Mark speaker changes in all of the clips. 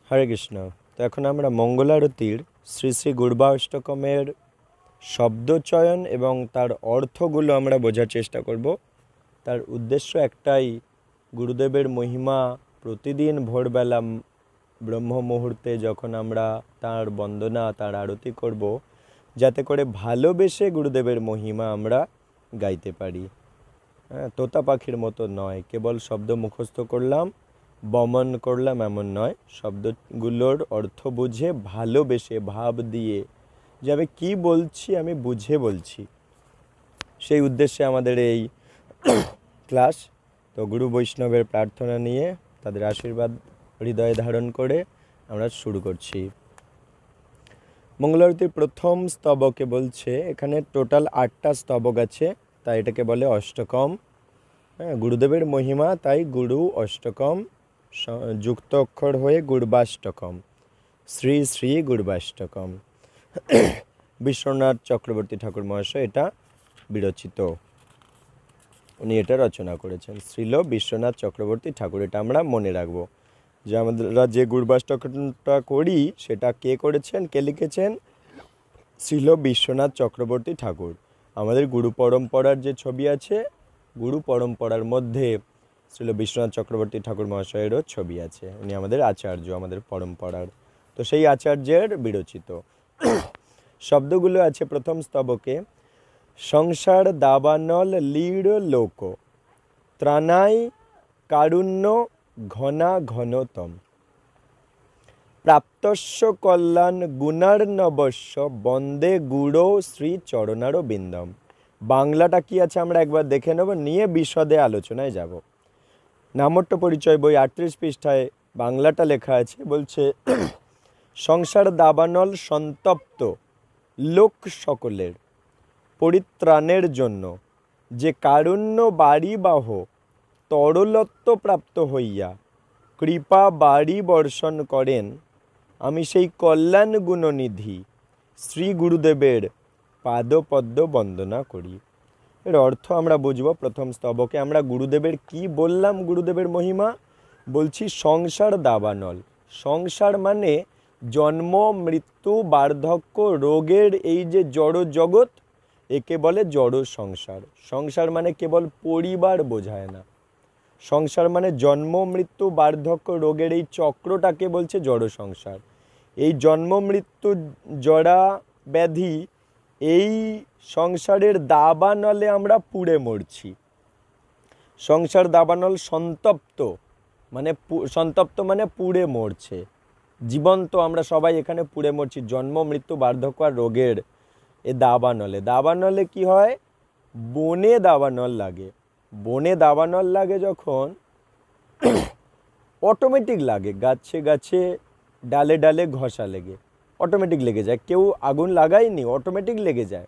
Speaker 1: হরে কৃষ্ণ। তো এখন আমরা মঙ্গলারতির শ্রী শ্রী গুরবা অষ্টকমের শব্দচয়ন এবং তার অর্থগুলো আমরা বোঝার চেষ্টা করব। তার উদ্দেশ্য একটাই, গুরুদেবের মহিমা প্রতিদিন ভোরবেলা ব্রহ্ম মুহূর্তে যখন আমরা তার বন্দনা তার আরতি করব, যাতে করে ভালোবেসে গুরুদেবের মহিমা আমরা গাইতে পারি। তোতা পাখির মতো নয়, কেবল শব্দ মুখস্থ করলাম বমন করলাম এমন নয়, শব্দগুলোর অর্থ বুঝে ভালোবেসে ভাব দিয়ে যে আমি কী বলছি আমি বুঝে বলছি, সেই উদ্দেশ্যে আমাদের এই ক্লাস। তো গুরু বৈষ্ণবের প্রার্থনা নিয়ে তাদের আশীর্বাদ হৃদয়ে ধারণ করে আমরা শুরু করছি। মঙ্গলারতির প্রথম স্তবকে বলছে, এখানে টোটাল 8টা স্তবক আছে, তাই এটাকে বলে অষ্টকম। গুরুদেবের মহিমা, তাই গুরু অষ্টকম যুক্ত অক্ষর হয়ে গুরবাষ্টকম, শ্রী শ্রী গুরবাষ্টকম। বিশ্বনাথ চক্রবর্তী ঠাকুর মহাশয় এটা বিরচিত, উনি এটা রচনা করেছেন। শ্রীল বিশ্বনাথ চক্রবর্তী ঠাকুর, এটা আমরা মনে রাখবো যে আমরা যে গুরবাষ্টকটা করি সেটা কে করেছেন, কে লিখেছেন? শ্রীল বিশ্বনাথ চক্রবর্তী ঠাকুর। আমাদের গুরু পরম্পরার যে ছবি আছে, গুরু পরম্পরার মধ্যে শ্রীল বিশ্বনাথ চক্রবর্তী ঠাকুর মহাশয়েরও ছবি আছে। উনি আমাদের আচার্য, আমাদের পরম্পরার। তো সেই আচার্যের বিরচিত শব্দগুলো আছে প্রথম স্তবকে। সংসার দাবানল লীড় লোক, ত্রাণায় কারুণ্য ঘনা ঘনতম, প্রাপ্তস্য কল্যাণ গুণার্ণবস্য বন্দে গুড়ো শ্রী চরণার বিন্দম। বাংলাটা কি আছে আমরা একবার দেখে নেব, নিয়ে বিশদে আলোচনায় যাব। নামট্য পরিচয় বই 38 পৃষ্ঠায় বাংলাটা লেখা আছে, বলছে সংসার দাবানল সন্তপ্ত লোক সকলের পরিত্রাণের জন্য যে কারুণ্য বাড়ি বাহ তরলত্ব প্রাপ্ত হইয়া কৃপা বাড়ি বর্ষণ করেন, আমি সেই কল্যাণ গুণনিধি শ্রী গুরুদেবের পাদপদ্ম বন্দনা করি। এর অর্থ আমরা বুঝব। প্রথম স্তবকে আমরা গুরুদেবের কি বললাম, গুরুদেবের মহিমা বলছি সংসার দাবানল। সংসার মানে জন্ম মৃত্যু বার্ধক্য রোগের এই যে জড় জগৎ, একে বলে জড় সংসার। সংসার মানে কেবল পরিবার বোঝায় না, সংসার মানে জন্ম মৃত্যু বার্ধক্য রোগের এই চক্রটাকে বলছে জড় সংসার। এই জন্ম মৃত্যু জরা ব্যাধি, এই সংসারের দাবানলে আমরা পুড়ে মরছি। সংসার দাবানল সন্তপ্ত মানে পুড়ে মরছে, জীবন্ত আমরা সবাই এখানে পুড়ে মরছি জন্ম মৃত্যু বার্ধক্য আর রোগের এ দাবানলে। দাবানলে কি হয়? বনে দাবানল লাগে। বনে দাবানল লাগে যখন অটোমেটিক লাগে, গাছে গাছে ডালে ডালে ঘষা লেগে অটোমেটিক লেগে যায়, কেউ আগুন লাগায়নি, অটোমেটিক লেগে যায়।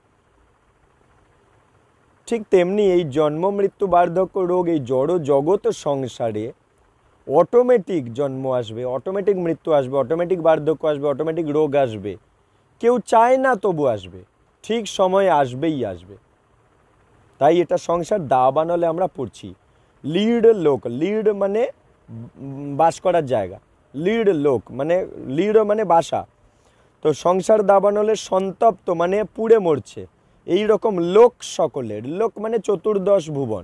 Speaker 1: ঠিক তেমনি এই জন্ম মৃত্যু বার্ধক্য রোগ, এই জড় জগৎ সংসারে অটোমেটিক জন্ম আসবে, অটোমেটিক মৃত্যু আসবে, অটোমেটিক বার্ধক্য আসবে, অটোমেটিক রোগ আসবে। কেউ চায় না তবু আসবে, ঠিক সময় আসবেই আসবে। তাই এটা সংসার দাবানলে আমরা পড়ছি। লিড লোক, লিড মানে বাস করার জায়গা, লিড লোক মানে লিড মানে বাসা। তো সংসার দাবানলে সন্তপ্ত মানে পুড়ে মরছে এই রকম লোক সকলের, লোক মানে চতুর্দশ ভুবন,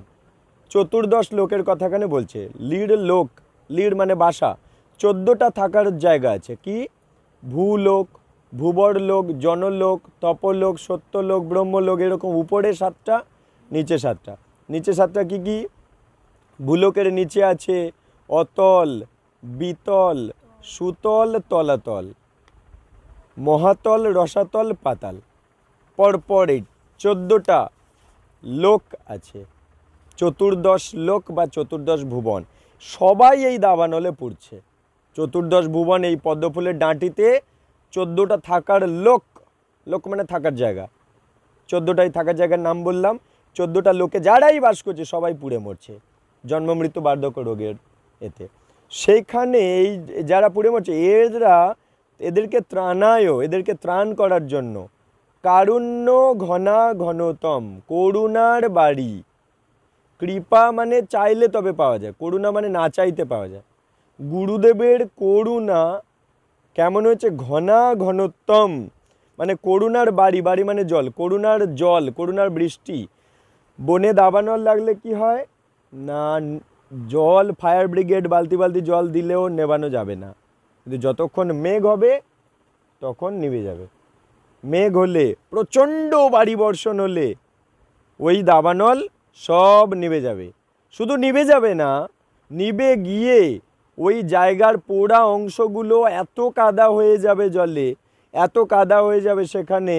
Speaker 1: চতুর্দশ লোকের কথা এখানে বলছে। লিড লোক, লিড মানে বাসা, 14টা থাকার জায়গা আছে। কি? ভূলোক, ভূবর লোক, জনলোক, তপলোক, সত্যলোক, ব্রহ্মলোক, এরকম উপরে 7টা, নিচে 7টা। নিচে 7টা কি কি? ভূলোকের নিচে আছে অতল, বিতল, সুতল, তলাতল, মহাতল, রসাতল, পাতাল। পরপর এই 14টা লোক আছে, চতুর্দশ লোক বা চতুর্দশ ভুবন। সবাই এই দাবানলে পড়ছে। চতুর্দশ ভুবন এই পদ্মফুলের ডাঁটিতে 14টা থাকার লোক, লোক মানে থাকার জায়গা, 14টাই থাকার জায়গার নাম বললাম। 14টা লোকে যারাই বাস করছে সবাই পুড়ে মরছে জন্ম মৃত্যু বার্ধক্য রোগের এতে। সেইখানে এই যারা পুড়ে মরছে এদেরকে ত্রাণায়, এদেরকে ত্রাণ করার জন্য কারুণ্য ঘনা ঘনতম, করুণার বাড়ি। কৃপা মানে চাইলে তবে পাওয়া যায়, করুণা মানে না চাইতে পাওয়া যায়। গুরুদেবের করুণা কেমন হয়েছে? ঘনা ঘনোত্তম, মানে করুণার বাড়ি, বাড়ি মানে জল, করুণার জল, করুণার বৃষ্টি। বনে দাবানল লাগলে কি হয় না, জল ফায়ার ব্রিগেড বালতি বালতি জল দিলেও নেভানো যাবে না, কিন্তু যতক্ষণ মেঘ হবে তখন নিভে যাবে। মেঘ হলে, প্রচণ্ড বাড়ি বর্ষণ হলে ওই দাবানল সব নিভে যাবে। শুধু নিভে যাবে না, নিভে গিয়ে ওই জায়গার পোড়া অংশগুলো এত কাদা হয়ে যাবে জলে, এত কাদা হয়ে যাবে সেখানে,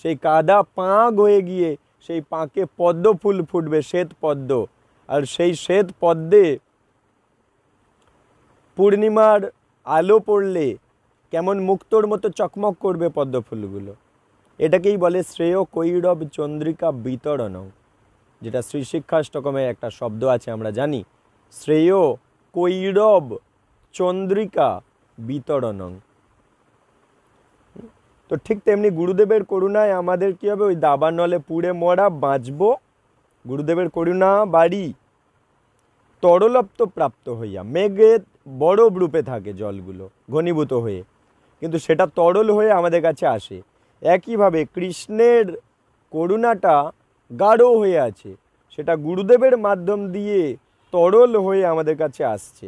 Speaker 1: সেই কাদা পাঁক হয়ে গিয়ে সেই পাঁকে পদ্ম ফুল ফুটবে, শ্বেত পদ্ম। আর সেই শ্বেত পদ্মে পূর্ণিমার আলো পড়লে কেমন মুক্তোর মতো চকমক করবে পদ্ম ফুলগুলো। এটাকেই বলে শ্রেয় কৈরব চন্দ্রিকা বিতরণং, যেটা শ্রী শিক্ষাষ্টকমে একটা শব্দ আছে আমরা জানি, শ্রেয় কৈরব চন্দ্রিকা বিতরণং। তো ঠিক তেমনি গুরুদেবের করুণায় আমাদের কী হবে, ওই দাবানলে পুড়ে মরা বাঁচবো। গুরুদেবের করুণা বাড়ি তরলপ্ত প্রাপ্ত হইয়া, মেঘের বরফ রূপে থাকে জলগুলো ঘনীভূত হয়ে, কিন্তু সেটা তরল হয়ে আমাদের কাছে আসে। একইভাবে কৃষ্ণের করুণাটা গাঢ় হয়ে আছে, সেটা গুরুদেবের মাধ্যম দিয়ে তরল হয়ে আমাদের কাছে আসছে,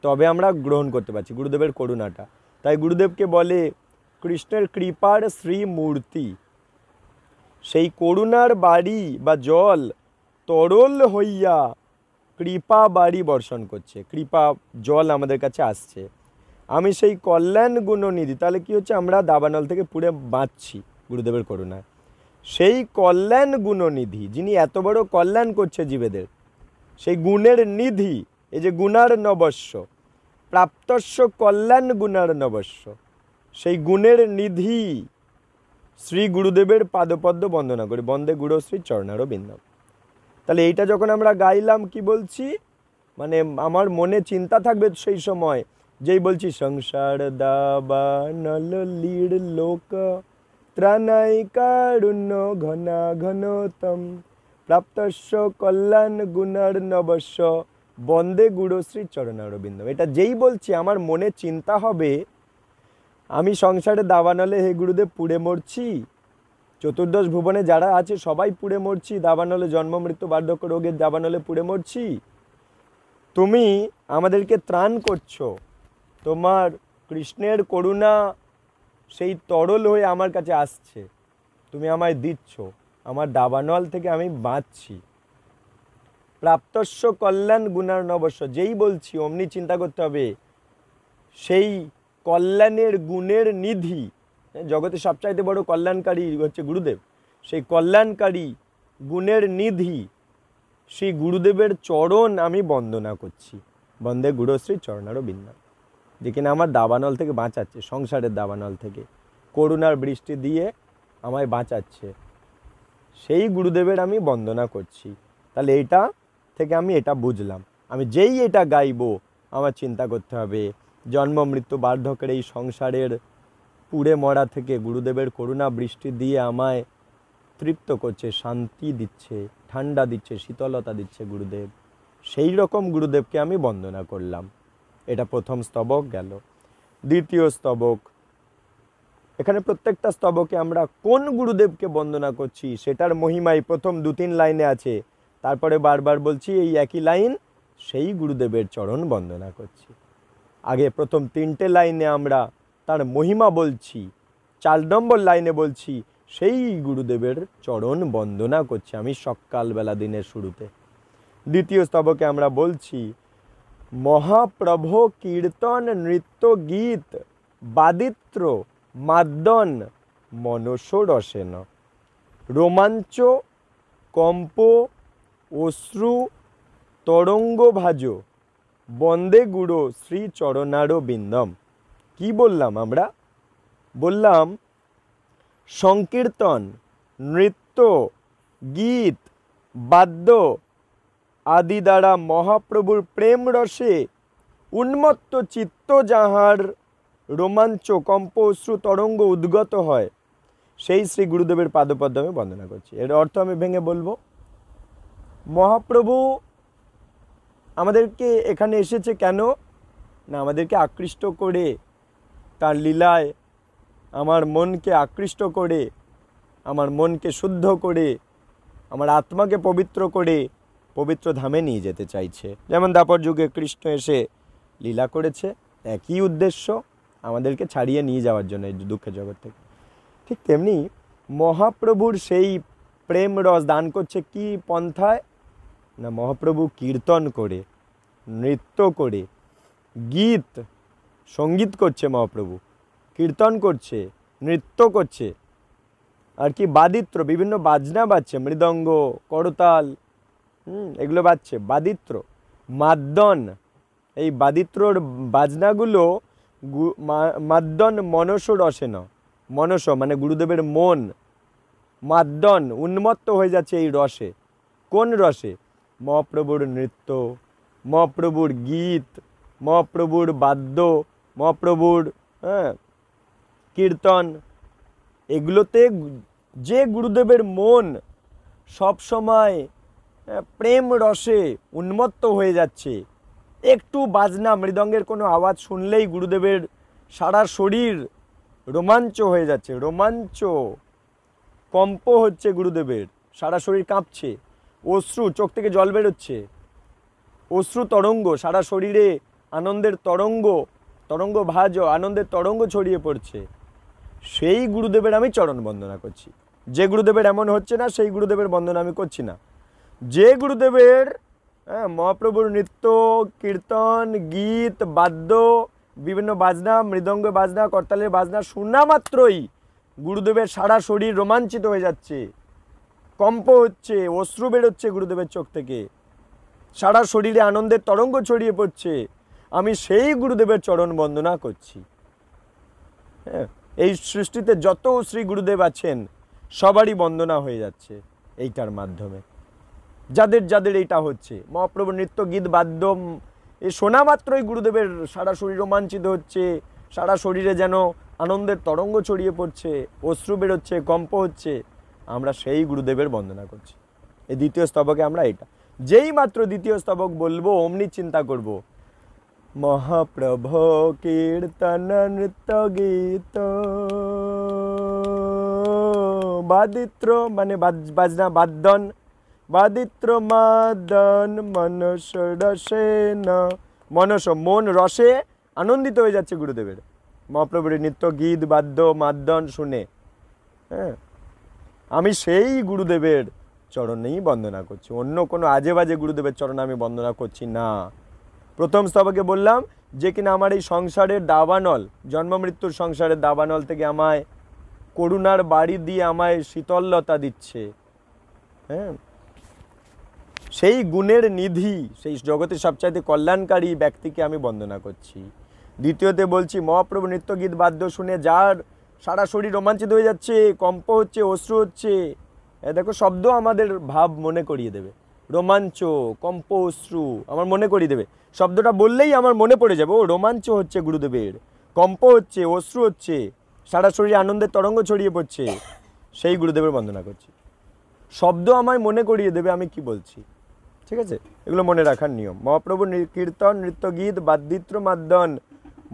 Speaker 1: তবে আমরা গ্রহণ করতে পারছি গুরুদেবের করুণাটা। তাই গুরুদেবকে বলে কৃষ্ণের কৃপার শ্রীমূর্তি। সেই করুণার বাড়ি বা জল তরল হইয়া কৃপা বাড়ি বর্ষণ করছে, কৃপা জল আমাদের কাছে আসছে। আমি সেই কল্যাণ গুণনিধি, তাহলে কি হচ্ছে, আমরা দাবানল থেকে পুড়ে বাঁচছি গুরুদেবের করুণায়। সেই কল্যাণ গুণনিধি, যিনি এত বড় কল্যাণ করছে জীবেদের, সেই গুণের নিধি, এই যে গুণার নবস্য, প্রাপ্তস্য কল্যাণ গুণার নবস্য, সেই গুণের নিধি শ্রী গুরুদেবের পাদপদ্ম বন্দনা করি, বন্দে গুরু শ্রী চরণারো বিন্দম। তাহলে এইটা যখন আমরা গাইলাম, কি বলছি, মানে আমার মনে চিন্তা থাকবে সেই সময়, যেই বলছি সংসার দাবানল লীড় লোক ত্রাণাই কারুণ্য ঘনা ঘনতম প্রাপ্তস্য কল্যাণ গুণার নবস্য বন্দে গুরু শ্রী চরণারবিন্দম। এটা যেই বলছি আমার মনে চিন্তা হবে, আমি সংসারে দাবানলে হে গুরুদেব পুড়ে মরছি, চতুর্দশ ভুবনে যারা আছে সবাই পুড়ে মরছি, দাবানলে জন্ম মৃত্যু বার্ধক্য রোগের দাবানলে পুড়ে মরছি, তুমি আমাদেরকে ত্রাণ করছো, তোমার কৃষ্ণের করুণা সেই তরল হয়ে আমার কাছে আসছে, তুমি আমায় দিচ্ছ, আমার দাবানল থেকে আমি বাঁচছি। প্রাপ্তস্য কল্যাণ গুণার নবস্য, যেই বলছি অমনি চিন্তা করতে হবে সেই কল্যাণের গুণের নিধি, জগতে সবচাইতে বড় কল্যাণকারী হচ্ছে গুরুদেব, সেই কল্যাণকারী গুণের নিধি সেই গুরুদেবের চরণ আমি বন্দনা করছি, বন্দে গুরুশ্রী চরণারও বিন্দম, যে কিনা আমার দাবানল থেকে বাঁচাচ্ছে, সংসারের দাবানল থেকে করুণার বৃষ্টি দিয়ে আমায় বাঁচাচ্ছে, সেই গুরুদেবের আমি বন্দনা করছি। তাহলে এইটা থেকে আমি এটা বুঝলাম, আমি যেই এটা গাইবো আমার চিন্তা করতে হবে জন্ম মৃত্যু বার্ধক্যের এই সংসারের পুড়ে মরা থেকে গুরুদেবের করুণা বৃষ্টি দিয়ে আমায় তৃপ্ত করছে, শান্তি দিচ্ছে, ঠান্ডা দিচ্ছে, শীতলতা দিচ্ছে গুরুদেব, সেই রকম গুরুদেবকে আমি বন্দনা করলাম। এটা প্রথম স্তবক গেল। দ্বিতীয় স্তবক, এখানে প্রত্যেকটা স্তবকে আমরা কোন গুরুদেবকে বন্দনা করছি সেটার মহিমাই প্রথম 2-3 লাইনে আছে, তারপরে বারবার বলছি এই একই লাইন, সেই গুরুদেবের চরণ বন্দনা করছি। আগে প্রথম 3টে লাইনে আমরা তার মহিমা বলছি, 4 নম্বর লাইনে বলছি সেই গুরুদেবের চরণ বন্দনা করছি আমি সকালবেলা দিনের শুরুতে। দ্বিতীয় স্তবকে আমরা বলছি মহাপ্রভ কীর্তন নৃত্য গীত বাদিত্র মাদ্দন মনসরসেন, রোমাঞ্চ কম্প অশ্রু তরঙ্গ ভাজ বন্দে গুরু শ্রী চরণারো বিন্দম। কি বললাম আমরা? বললাম সংকীর্তন, নৃত্য, গীত, বাদ্য আদি দ্বারা মহাপ্রভুর প্রেম রসে উন্মত্ত চিত্ত যাহার রোমাঞ্চ কম্প অশ্রু তরঙ্গ উদ্গত হয়, সেই শ্রী গুরুদেবের পাদপদ্ম আমি বন্দনা করছি। এর অর্থ আমি ভেঙে বলবো, মহাপ্রভু আমাদেরকে এখানে এসেছে কেন না, আমাদেরকে আকৃষ্ট করে তার লীলায় আমার মনকে আকৃষ্ট করে, আমার মনকে শুদ্ধ করে, আমার আত্মাকে পবিত্র করে পবিত্র ধামে নিয়ে যেতে চাইছে। যেমন দাপর যুগে কৃষ্ণ এসে লীলা করেছে, একই উদ্দেশ্য, আমাদেরকে ছাড়িয়ে নিয়ে যাওয়ার জন্য এই দুঃখের জগৎ থেকে। ঠিক তেমনি মহাপ্রভুর সেই প্রেম রস দান করছে কি পন্থায় না, মহাপ্রভু কীর্তন করে, নৃত্য করে, গীত সঙ্গীত করছে, মহাপ্রভু কীর্তন করছে, নৃত্য করছে, আর কি বাদিত্র, বিভিন্ন বাজনা বাজছে, মৃদঙ্গ, করতাল, এগুলো বাজছে, বাদিত্র, মাদ্দন। এই বাদিত্রর বাজনাগুলো মাদ্দন মনস রসেন, মনস মানে গুরুদেবের মন, মাদ্দন উন্মত্ত হয়ে যাচ্ছে এই রসে। কোন রসে? মহাপ্রভুর নৃত্য, মহাপ্রভুর গীত, মহাপ্রভুর বাদ্য, মহাপ্রভুর কীর্তন, এগুলোতে যে গুরুদেবের মন সব সময় প্রেম রসে উন্মত্ত হয়ে যাচ্ছে, একটু বাজনা মৃদঙ্গের কোনো আওয়াজ শুনলেই গুরুদেবের সারা শরীর রোমাঞ্চ হয়ে যাচ্ছে, রোমাঞ্চ, কম্প হচ্ছে গুরুদেবের, সারা শরীর কাঁপছে, অশ্রু, চোখ থেকে জল বেরোচ্ছে, অশ্রু তরঙ্গ, সারা শরীরে আনন্দের তরঙ্গ, তরঙ্গ ভাজ, আনন্দের তরঙ্গ ছড়িয়ে পড়ছে। সেই গুরুদেবের আমি চরণ বন্দনা করছি। যে গুরুদেবের এমন হচ্ছে না, সেই গুরুদেবের বন্দনা আমি করছি না। যে গুরুদেবের মহাপ্রভুর নৃত্য, কীর্তন, গীত, বাদ্য, বিভিন্ন বাজনা, মৃদঙ্গ বাজনা, করতালের বাজনা শোনা মাত্রই গুরুদেবের সারা শরীর রোমাঞ্চিত হয়ে যাচ্ছে, কম্প হচ্ছে, অশ্রু বেরোচ্ছে গুরুদেবের চোখ থেকে, সারা শরীরে আনন্দের তরঙ্গ ছড়িয়ে পড়ছে, আমি সেই গুরুদেবের চরণ বন্দনা করছি। এই সৃষ্টিতে যত শ্রী গুরুদেব আছেন সবারই বন্দনা হয়ে যাচ্ছে এইটার মাধ্যমে। যাদের যাদের এইটা হচ্ছে, মহাপ্রভুর নৃত্য, গীত, বাদ্য এ শোনা মাত্রই গুরুদেবের সারা শরীর রোমাঞ্চিত হচ্ছে, সারা শরীরে যেন আনন্দের তরঙ্গ ছড়িয়ে পড়ছে, অশ্রু বেরোচ্ছে, কম্প হচ্ছে, আমরা সেই গুরুদেবের বন্দনা করছি। এই দ্বিতীয় স্তবকে আমরা এটা, যেই মাত্র দ্বিতীয় স্তবক বলবো অমনি চিন্তা করব মহাপ্রভু কীর্তন নৃত্য গীত বাদিত্র মানে বাজনা, বাদ্যন, বাদিত্র মাদন মনস রসেন, মনস মন রসে আনন্দিত হয়ে যাচ্ছে গুরুদেবের, মহাপ্রভুর নিত্য গীত, বাদ্য, মাদ্দন শুনে। আমি সেই গুরুদেবের চরণেই বন্দনা করছি, অন্য কোনো আজে বাজে গুরুদেবের চরণে আমি বন্দনা করছি না। প্রথম স্তবকে বললাম যে কিনা আমার এই সংসারের দাবানল, জন্ম মৃত্যুর সংসারের দাবানল থেকে আমায় করুণার বাড়ি দিয়ে আমায় শীতলতা দিচ্ছে, সেই গুণের নিধি, সেই জগতের সবচাইতে কল্যাণকারী ব্যক্তিকে আমি বন্দনা করছি। দ্বিতীয়তে বলছি মহাপ্রভু নৃত্য গীত বাদ্য শুনে যার সারা শরীর রোমাঞ্চিত হয়ে যাচ্ছে, কম্প হচ্ছে, অশ্রু হচ্ছে, দেখো শব্দ আমাদের ভাব মনে করিয়ে দেবে, রোমাঞ্চ, কম্প, অশ্রু আমার মনে করিয়ে দেবে, শব্দটা বললেই আমার মনে পড়ে যাবে ও রোমাঞ্চ হচ্ছে গুরুদেবের, কম্প হচ্ছে, অশ্রু হচ্ছে, সারা শরীরে আনন্দের তরঙ্গ ছড়িয়ে পড়ছে, সেই গুরুদেবের বন্দনা করছি। শব্দ আমায় মনে করিয়ে দেবে আমি কি বলছি, ঠিক আছে? এগুলো মনে রাখার নিয়ম। মহাপ্রভু কীর্তন নৃত্য গীত বাদ্যিত্র মাদ্দন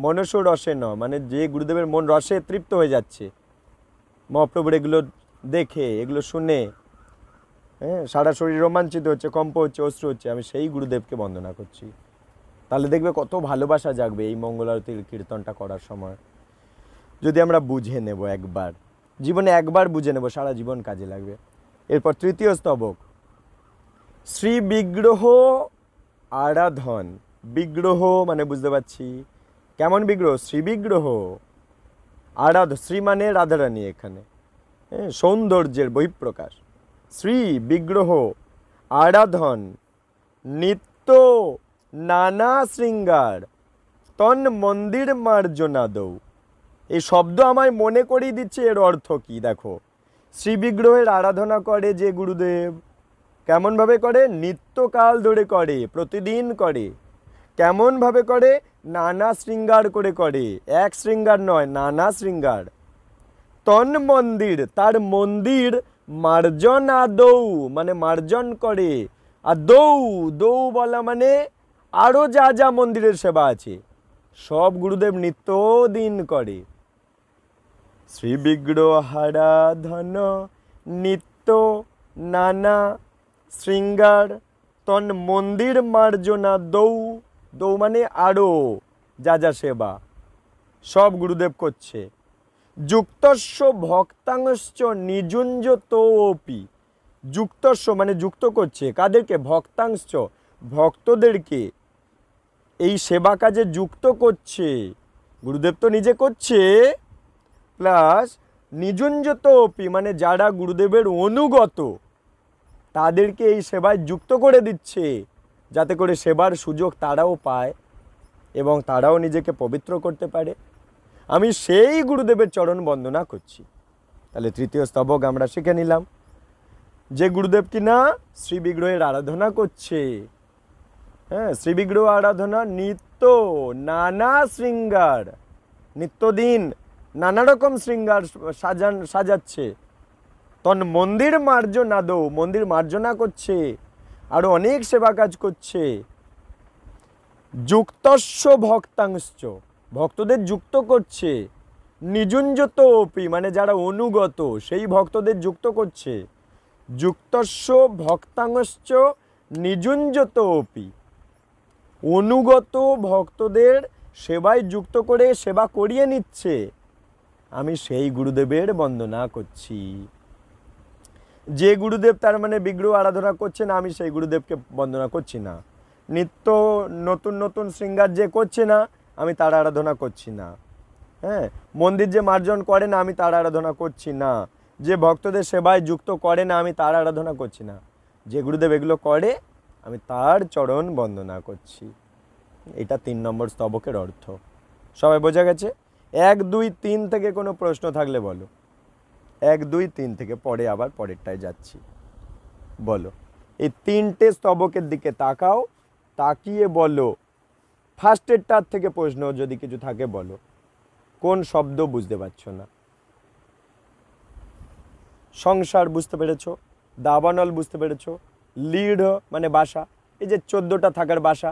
Speaker 1: মনস রসে ন, মানে যে গুরুদেবের মন রসে তৃপ্ত হয়ে যাচ্ছে, মহাপ্রভুর এগুলো দেখে, এগুলো শুনে সারা শরীর রোমাঞ্চিত হচ্ছে, কম্প হচ্ছে, অশ্রু হচ্ছে, আমি সেই গুরুদেবকে বন্দনা করছি। তাহলে দেখবে কত ভালোবাসা জাগবে এই মঙ্গলারতির কীর্তনটা করার সময়, যদি আমরা বুঝে নেব একবার, জীবনে একবার বুঝে নেব, সারা জীবন কাজে লাগবে। এরপর তৃতীয় স্তবক, শ্রী বিগ্রহ আরাধন। বিগ্রহ মানে বুঝতে পারছি কেমন বিগ্রহ, শ্রী বিগ্রহ, শ্রী মানে রাধারানী, এখানে সৌন্দর্যের বহিঃপ্রকাশ, শ্রী বিগ্রহ আরাধন নিত্য নানা শৃঙ্গার তন মন্দির মার্জনাদৌ। এই শব্দ আমায় মনে করিয়ে দিচ্ছে এর অর্থ কি। দেখো, শ্রী বিগ্রহের আরাধনা করে যে গুরুদেব, কেমনভাবে করে? নিত্যকাল ধরে করে, প্রতিদিন করে। কেমনভাবে করে? নানা শৃঙ্গার করে করে, এক শৃঙ্গার নয়, নানা শৃঙ্গার। তন মন্দির, তার মন্দির মার্জন আদৌ মানে মার্জন করে, আর দৌ, দৌ বলা মানে আরও যা যা মন্দিরের সেবা আছে সব গুরুদেব নিত্যদিন করে। শ্রী বিগ্রহ আরাধন নিত্য নানা শৃঙ্গার তন মন্দির মার্জনা দৌ, দৌ মানে আরো যা যা সেবা সব গুরুদেব করছে। যুক্তস্য ভক্তাংশ্চ নিজুঞ্জ তোপি, যুক্তস্য মানে যুক্ত করছে কাদেরকে? ভক্তাংশ্চ ভক্তদেরকে এই সেবা কাজে যুক্ত করছে। গুরুদেব তো নিজে করছে, প্লাস নিজুঞ্জত অপি মানে যারা গুরুদেবের অনুগত তাদেরকে এই সেবায় যুক্ত করে দিচ্ছে, যাতে করে সেবার সুযোগ তারাও পায় এবং তারাও নিজেকে পবিত্র করতে পারে। আমি সেই গুরুদেবের চরণ বন্দনা করছি। তাহলে তৃতীয় স্তবক আমরা শিখে নিলাম যে গুরুদেব কিনা শ্রী বিগ্রহের আরাধনা করছে। হ্যাঁ, শ্রী বিগ্রহ আরাধনা নিত্য নানা শৃঙ্গার, নিত্যদিন নানা রকম শৃঙ্গার সাজাচ্ছে। তন মন্দির মার্জনা দৌ, মন্দির মার্জনা করছে, আরো অনেক সেবা কাজ করছে। যুক্তস্য ভক্তাংশ্চ ভক্তদের যুক্ত করছে। নিজুঞ্জত অপি মানে যারা অনুগত সেই ভক্তদের যুক্ত করছে। যুক্তস্য ভক্তাংশ্চ নিজুঞ্জত অপি, অনুগত ভক্তদের সেবায় যুক্ত করে সেবা করিয়ে নিচ্ছে। আমি সেই গুরুদেবের বন্দনা করছি। যে গুরুদেব তার মানে বিগ্রহ আরাধনা করছেন, আমি সেই গুরুদেবকে বন্দনা করছি না। নিত্য নতুন নতুন শৃঙ্গার যে করছে না, আমি তার আরাধনা করছি না। হ্যাঁ, মন্দির যে মার্জন করে না, আমি তার আরাধনা করছি না। যে ভক্তদের সেবায় যুক্ত করে না, আমি তার আরাধনা করছি না। যে গুরুদেব এগুলো করে, আমি তার চরণ বন্দনা করছি। এটা 3 নম্বর স্তবকের অর্থ। সবাই বোঝা গেছে? 1, 2, 3 থেকে কোনো প্রশ্ন থাকলে বলো। 1, 2, 3 থেকে, পরে আবার পরেরটায় যাচ্ছি। বলো, এই 3টে স্তবকের দিকে তাকাও, তাকিয়ে বলো ফার্স্টেরটার থেকে প্রশ্ন যদি কিছু থাকে বলো। কোন শব্দ বুঝতে পারছো না? সংসার বুঝতে পেরেছো, দাবানল বুঝতে পেরেছো, লিড মানে বাসা, এই যে 14টা থাকার বাসা,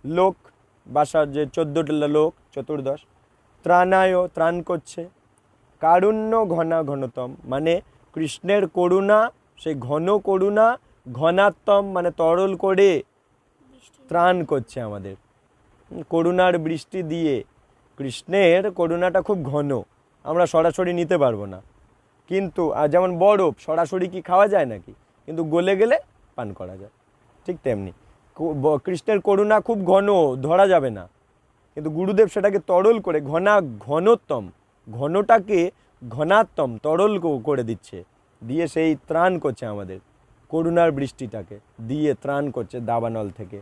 Speaker 1: লোক বাসার যে 14টা লোক, চতুর্দশ, ত্রাণায় ত্রাণ করছে, কারুণ্য ঘনা ঘনতম মানে কৃষ্ণের করুণা, সেই ঘন করুণা, ঘনাত্তম মানে তরল করে ত্রাণ করছে আমাদের, করুণার বৃষ্টি দিয়ে। কৃষ্ণের করুণাটা খুব ঘন, আমরা সরাসরি নিতে পারবো না, কিন্তু যেমন বরফ সরাসরি কি খাওয়া যায় নাকি, কিন্তু গলে গেলে পান করা যায়, ঠিক তেমনি কৃষ্ণের করুণা খুব ঘন, ধরা যাবে না, কিন্তু গুরুদেব সেটাকে তরল করে ঘনতম, ঘনটাকে ঘনাত্তম তরল করে দিচ্ছে, দিয়ে সেই ত্রাণ করছে আমাদের, করুণার বৃষ্টিটাকে দিয়ে ত্রাণ করছে দাবানল থেকে।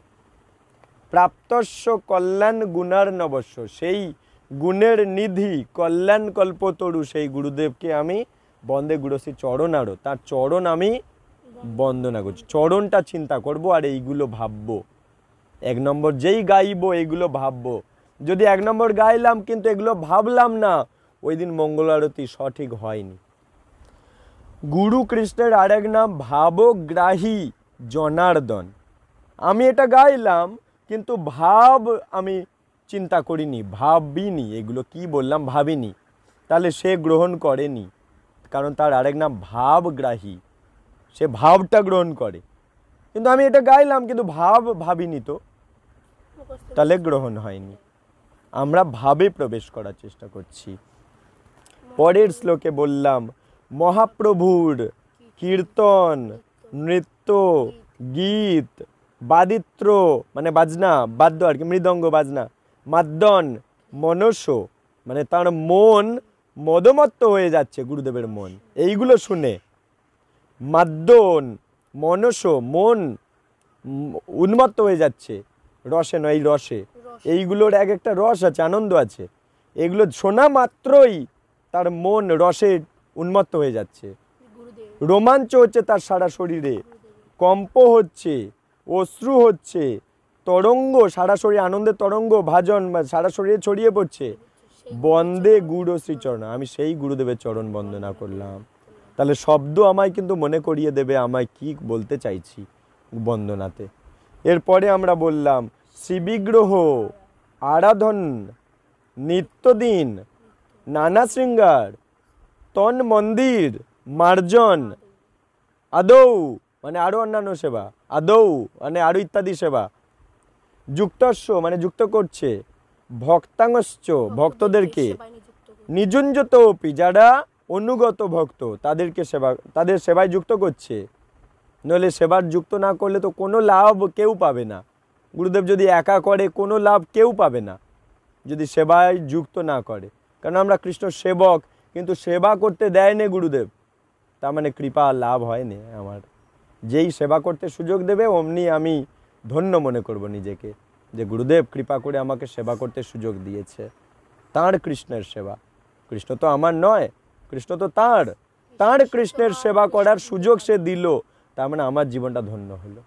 Speaker 1: প্রাপ্তস্য কল্যাণ গুণার নবস্য, সেই গুণের নিধি কল্যাণ কল্পতরু সেই গুরুদেবকে আমি বন্দে গুরুশ্রী চরণ, আরো তার চরণ আমি বন্দনা করছি। চরণটা চিন্তা করব আর এইগুলো ভাববো। 1 নম্বর যেই গাইবো এইগুলো ভাববো। যদি 1 নম্বর গাইলাম কিন্তু এগুলো ভাবলাম না, ওই দিন মঙ্গল আরতি সঠিক হয়নি। গুরু কৃষ্ণের আরেক নাম ভাবগ্রাহী জনার্দন। আমি এটা গাইলাম কিন্তু ভাব আমি চিন্তা করিনি, ভাবিনি, এগুলো কি বললাম ভাবিনি, তাহলে সে গ্রহণ করেনি, কারণ তার আরেক নাম ভাবগ্রাহী, সে ভাবটা গ্রহণ করে। কিন্তু আমি এটা গাইলাম কিন্তু ভাবিনি, তো তাহলে গ্রহণ হয়নি। আমরা ভাবে প্রবেশ করার চেষ্টা করছি। পরের শ্লোকে বললাম মহাপ্রভুর কীর্তন, নৃত্য, গীত, বাদিত্র মানে বাজনা, বাদ্য আর কি, মৃদঙ্গ বাজনা, মাদ্দন, মনস মানে তার মন মদমত্ত হয়ে যাচ্ছে, গুরুদেবের মন এইগুলো শুনে। মাদ্দন, মনস মন উন্মত্ত হয়ে যাচ্ছে, রসে নয়, এই রসে, এইগুলোর এক একটা রস আছে, আনন্দ আছে, এগুলো শোনা মাত্রই তার মন রসে উন্মত্ত হয়ে যাচ্ছে, রোমাঞ্চ হচ্ছে তার সারা শরীরে, কম্প হচ্ছে, অশ্রু হচ্ছে, তরঙ্গ সারা শরীরে, আনন্দের তরঙ্গ ভাজন সারা শরীরে ছড়িয়ে পড়ছে। বন্দে গুরু শ্রীচরণ, আমি সেই গুরুদেবের চরণ বন্দনা করলাম। তাহলে শব্দ আমায় কিন্তু মনে করিয়ে দেবে আমায় কি বলতে চাইছি বন্দনাতে। এরপরে আমরা বললাম শ্রীবিগ্রহ আরাধন নিত্যদিন নানা শৃঙ্গার তন মন্দির মার্জন আদৌ মানে আরো অন্যান্য সেবা, আদৌ মানে আরো ইত্যাদি সেবা, যুক্তস্য মানে যুক্ত করছে, ভক্তাংশ্চ ভক্তদেরকে, নিজুঞ্জত অপি যারা অনুগত ভক্ত তাদেরকে সেবা, তাদের সেবায় যুক্ত করছে। নইলে সেবার যুক্ত না করলে তো কোনো লাভ কেউ পাবে না। গুরুদেব যদি একা করে কোনো লাভ কেউ পাবে না যদি সেবায় যুক্ত না করে। কারণ আমরা কৃষ্ণ সেবক, কিন্তু সেবা করতে দেয়নি গুরুদেব, তার মানে কৃপা লাভ হয়নি আমার। যেই সেবা করতে সুযোগ দেবে অমনি আমি ধন্য মনে করব নিজেকে, যে গুরুদেব কৃপা করে আমাকে সেবা করতে সুযোগ দিয়েছে। তাঁর কৃষ্ণের সেবা, কৃষ্ণ তো আমার নয়, কৃষ্ণ তো তাঁর, তাঁর কৃষ্ণের সেবা করার সুযোগ সে দিল, তার মানে আমার জীবনটা ধন্য হলো।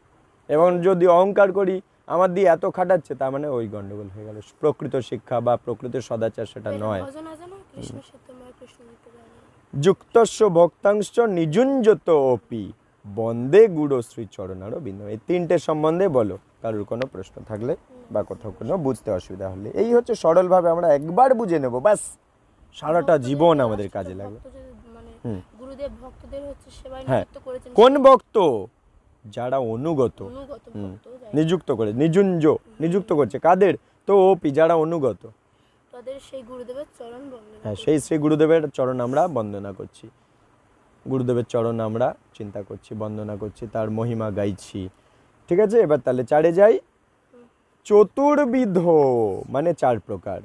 Speaker 1: এবং যদি অহংকার করি আমার দিয়ে এত খাটাচ্ছে, তার মানে ওই গন্ডগোল হয়ে গেল। প্রকৃত শিক্ষা বা প্রকৃত সদাচার সেটা নয়। যুক্তস্য ভক্তাংশ নিজুঞ্জত অপি বন্দে গুড় শ্রী চরণার বিন্দ। এই তিনটে সম্বন্ধে বলো, কারোর কোনো প্রশ্ন থাকলে বা কোথাও কোনো বুঝতে অসুবিধা হলে। এই হচ্ছে সরলভাবে আমরা একবার বুঝে নেব, ব্যাস সারাটা জীবন আমাদের কাজে লাগবে। হ্যাঁ, কোন ভক্ত? যারা অনুগত, নিযুক্ত করে, নিজুঞ্জ নিযুক্ত করছে কাদের? তো অপি যারা অনুগত, হ্যাঁ সেই শ্রী গুরুদেবের চরণ আমরা বন্দনা করছি, গুরুদেবের চরণ আমরা চিন্তা করছি, বন্দনা করছি, তার মহিমা গাইছি। ঠিক আছে, এবার তাহলে চারে যাই। চতুর্বিধ মানে চার প্রকার।